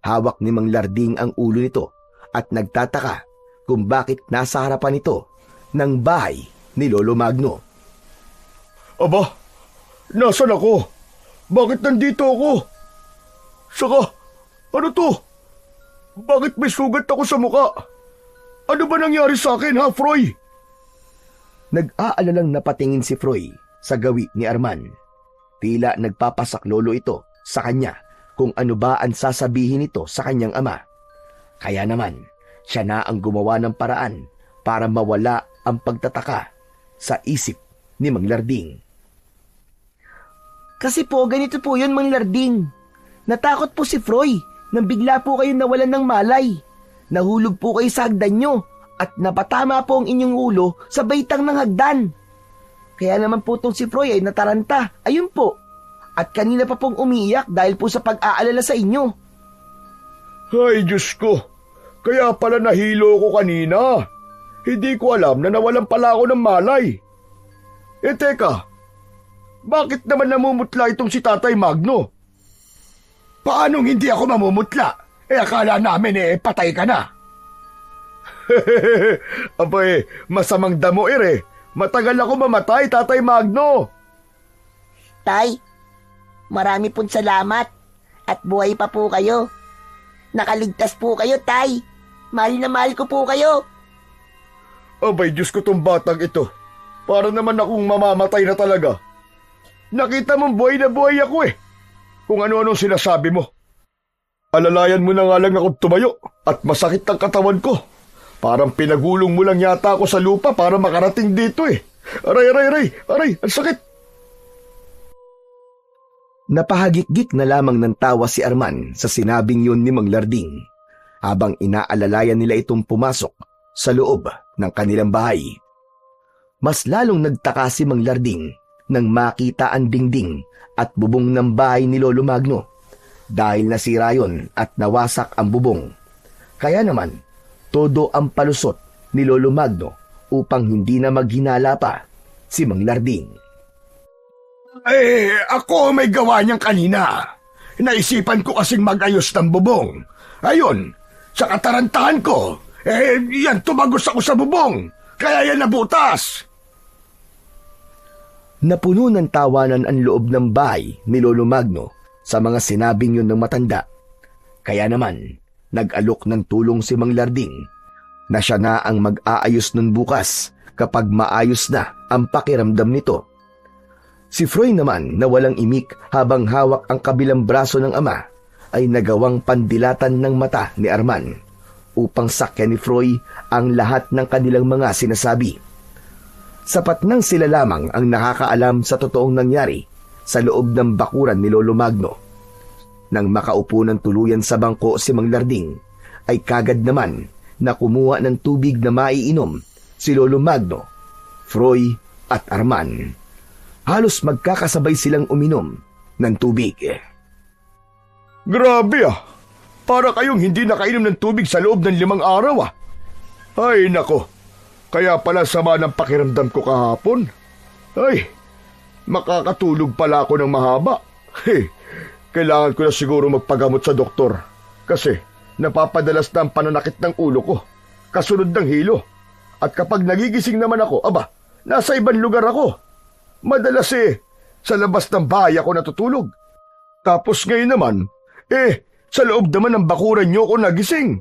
Hawak ni Mang Larding ang ulo nito at nagtataka kung bakit nasa harapan ito ng bahay ni Lolo Magno. Aba, nasan ako? Bakit nandito ako? Saka, ano to? Bakit may sugat ako sa muka? Ano ba nangyari sa akin, ha, Froy? Nag-aalalang napatingin si Froy sa gawi ni Arman. Tila nagpapasaklolo ito sa kanya kung ano ba ang sasabihin nito sa kanyang ama. Kaya naman, siya na ang gumawa ng paraan para mawala ang pagtataka sa isip ni Mang Larding. Kasi po, ganito po yun, Mang Larding. Natakot po si Froy nang bigla po kayo nawalan ng malay. Nahulog po kayo sa hagdan nyo at napatama po ang inyong ulo sa baitang ng hagdan. Kaya naman po tong si Froy ay nataranta. Ayun po. At kanina pa pong umiiyak dahil po sa pag-aalala sa inyo. Ay, Diyos ko. Kaya pala nahilo ko kanina. Hindi ko alam na nawalan pala ako ng malay. Teka. Bakit naman namumutla itong si Tatay Magno? Paanong hindi ako mamumutla? Akala namin patay ka na. Abay, masamang damo Matagal ako mamatay, Tatay Magno. Tay, marami pong salamat at buhay pa po kayo. Nakaligtas po kayo, Tay. Mahal na mahal ko po kayo. Abay, Diyos ko tong batang ito. Para naman akong mamamatay na talaga. Nakita mong buhay na buhay ako Kung ano-ano sinasabi mo. Alalayan mo na nga lang ako tumayo at masakit ang katawan ko. Parang pinagulong mo lang yata ako sa lupa para makarating dito Aray, ang sakit. Napahagik-gik na lamang ng tawa si Arman sa sinabing yun ni Mang Larding habang inaalalayan nila itong pumasok sa loob ng kanilang bahay. Mas lalong nagtaka si Mang Larding nang makita ang dingding at bubong ng bahay ni Lolo Magno dahil nasira yun at nawasak ang bubong. Kaya naman, todo ang palusot ni Lolo Magno upang hindi na maghinala pa si Mang Larding. Ako may gawa niyang kanina. Naisipan ko kasing mag-ayos ng bubong. Ayun, sa katarantahan ko, yan tumagos ako sa bubong. Kaya yan nabutas. Napuno ng tawanan ang loob ng bahay ni Lolo Magno sa mga sinabing yun ng matanda. Kaya naman, nag-alok ng tulong si Mang Larding na siya na ang mag-aayos nun bukas kapag maayos na ang pakiramdam nito. Si Froy naman na walang imik habang hawak ang kabilang braso ng ama ay nagawang pandilatan ng mata ni Arman upang sakyan ni Froy ang lahat ng kanilang mga sinasabi. Sapat nang sila lamang ang nakakaalam sa totoong nangyari sa loob ng bakuran ni Lolo Magno. Nang makaupo ng tuluyan sa bangko si Mang Larding, ay kagad naman na kumuha ng tubig na maiinom si Lolo Magno, Froy at Arman. Halos magkakasabay silang uminom ng tubig. Grabe Para kayong hindi nakainom ng tubig sa loob ng 5 araw Ay nako, kaya pala sama ng pakiramdam ko kahapon. Ay, makakatulog pala ako ng mahaba. Kailangan ko na siguro magpagamot sa doktor kasi napapadalas na ang pananakit ng ulo ko, kasunod ng hilo. At kapag nagigising naman ako, nasa ibang lugar ako. Madalas sa labas ng bahay ako natutulog. Tapos ngayon naman, sa loob naman ng bakuran niyo ako nagising.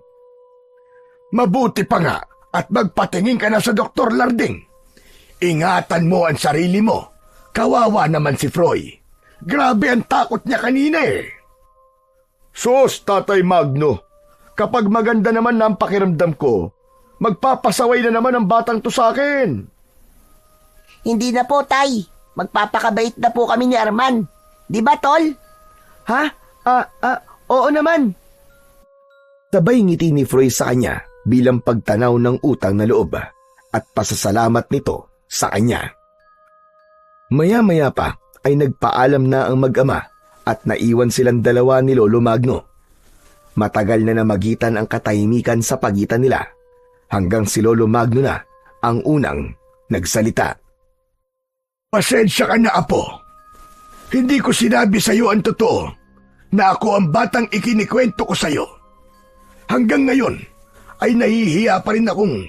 Mabuti pa nga at magpatingin ka na sa Dr. Larding. Ingatan mo ang sarili mo. Kawawa naman si Froy. Grabe ang takot niya kanina Sus, Tatay Magno. Kapag maganda naman na ang pakiramdam ko, magpapasaway na naman ang batang to sa akin. Hindi na po, Tay. Magpapakabait na po kami ni Arman. Di ba, Tol? Ha? Oo naman. Sabay ngiti ni Froy sa kanya bilang pagtanaw ng utang na loob at pasasalamat nito sa kanya. Maya-maya pa ay nagpaalam na ang mag-ama at naiwan silang dalawa ni Lolo Magno. Matagal na namagitan ang katahimikan sa pagitan nila hanggang si Lolo Magno na ang unang nagsalita. Pasensya ka na, Apo. Hindi ko sinabi sa iyo ang totoo na ako ang batang ikinikwento ko sa iyo. Hanggang ngayon ay nahihiya pa rin akong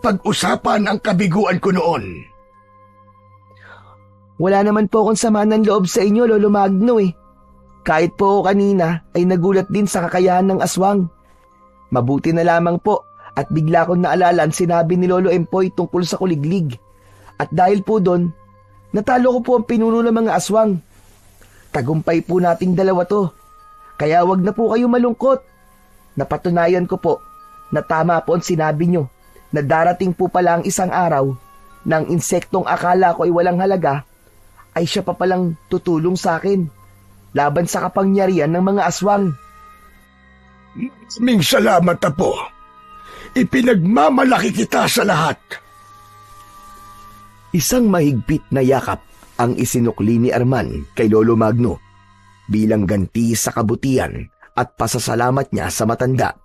pag-usapan ang kabiguan ko noon. Wala naman po akong sama ng loob sa inyo, Lolo Magno eh. Kahit po ako kanina ay nagulat din sa kakayahan ng aswang. Mabuti na lamang po at bigla kong naalala ang sinabi ni Lolo Empoy tungkol sa kuliglig. At dahil po doon, natalo ko po ang pinuno ng mga aswang. Tagumpay po nating dalawa to. Kaya wag na po kayo malungkot. Napatunayan ko po na tama po ang sinabi nyo na darating po pala ang isang araw ng insektong akala ko ay walang halaga ay siya pa palang tutulong sa akin laban sa kapangyarihan ng mga aswang. Maraming salamat, Apo. Ipinagmamalaki kita sa lahat. Isang mahigpit na yakap ang isinukli ni Arman kay Lolo Magno bilang ganti sa kabutihan at pasasalamat niya sa matanda.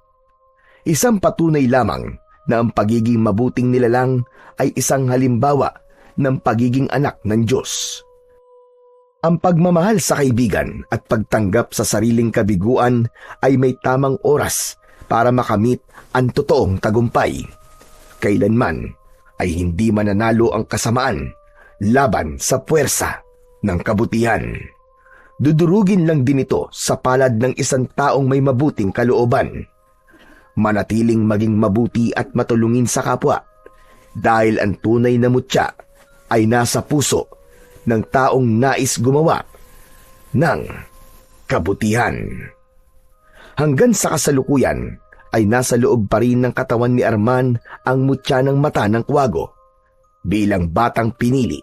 Isang patunay lamang na ang pagiging mabuting nilalang ay isang halimbawa ng pagiging anak ng Diyos. Ang pagmamahal sa kaibigan at pagtanggap sa sariling kabiguan ay may tamang oras para makamit ang totoong tagumpay. Kailanman ay hindi mananalo ang kasamaan laban sa puwersa ng kabutihan. Dudurugin lang din ito sa palad ng isang taong may mabuting kalooban. Manatiling maging mabuti at matulungin sa kapwa dahil ang tunay na mutya ay nasa puso ng taong nais gumawa ng kabutihan. Hanggang sa kasalukuyan ay nasa loob pa rin ng katawan ni Arman ang mutya ng mata ng kwago bilang batang pinili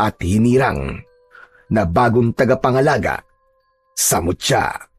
at hinirang na bagong tagapangalaga sa mutya.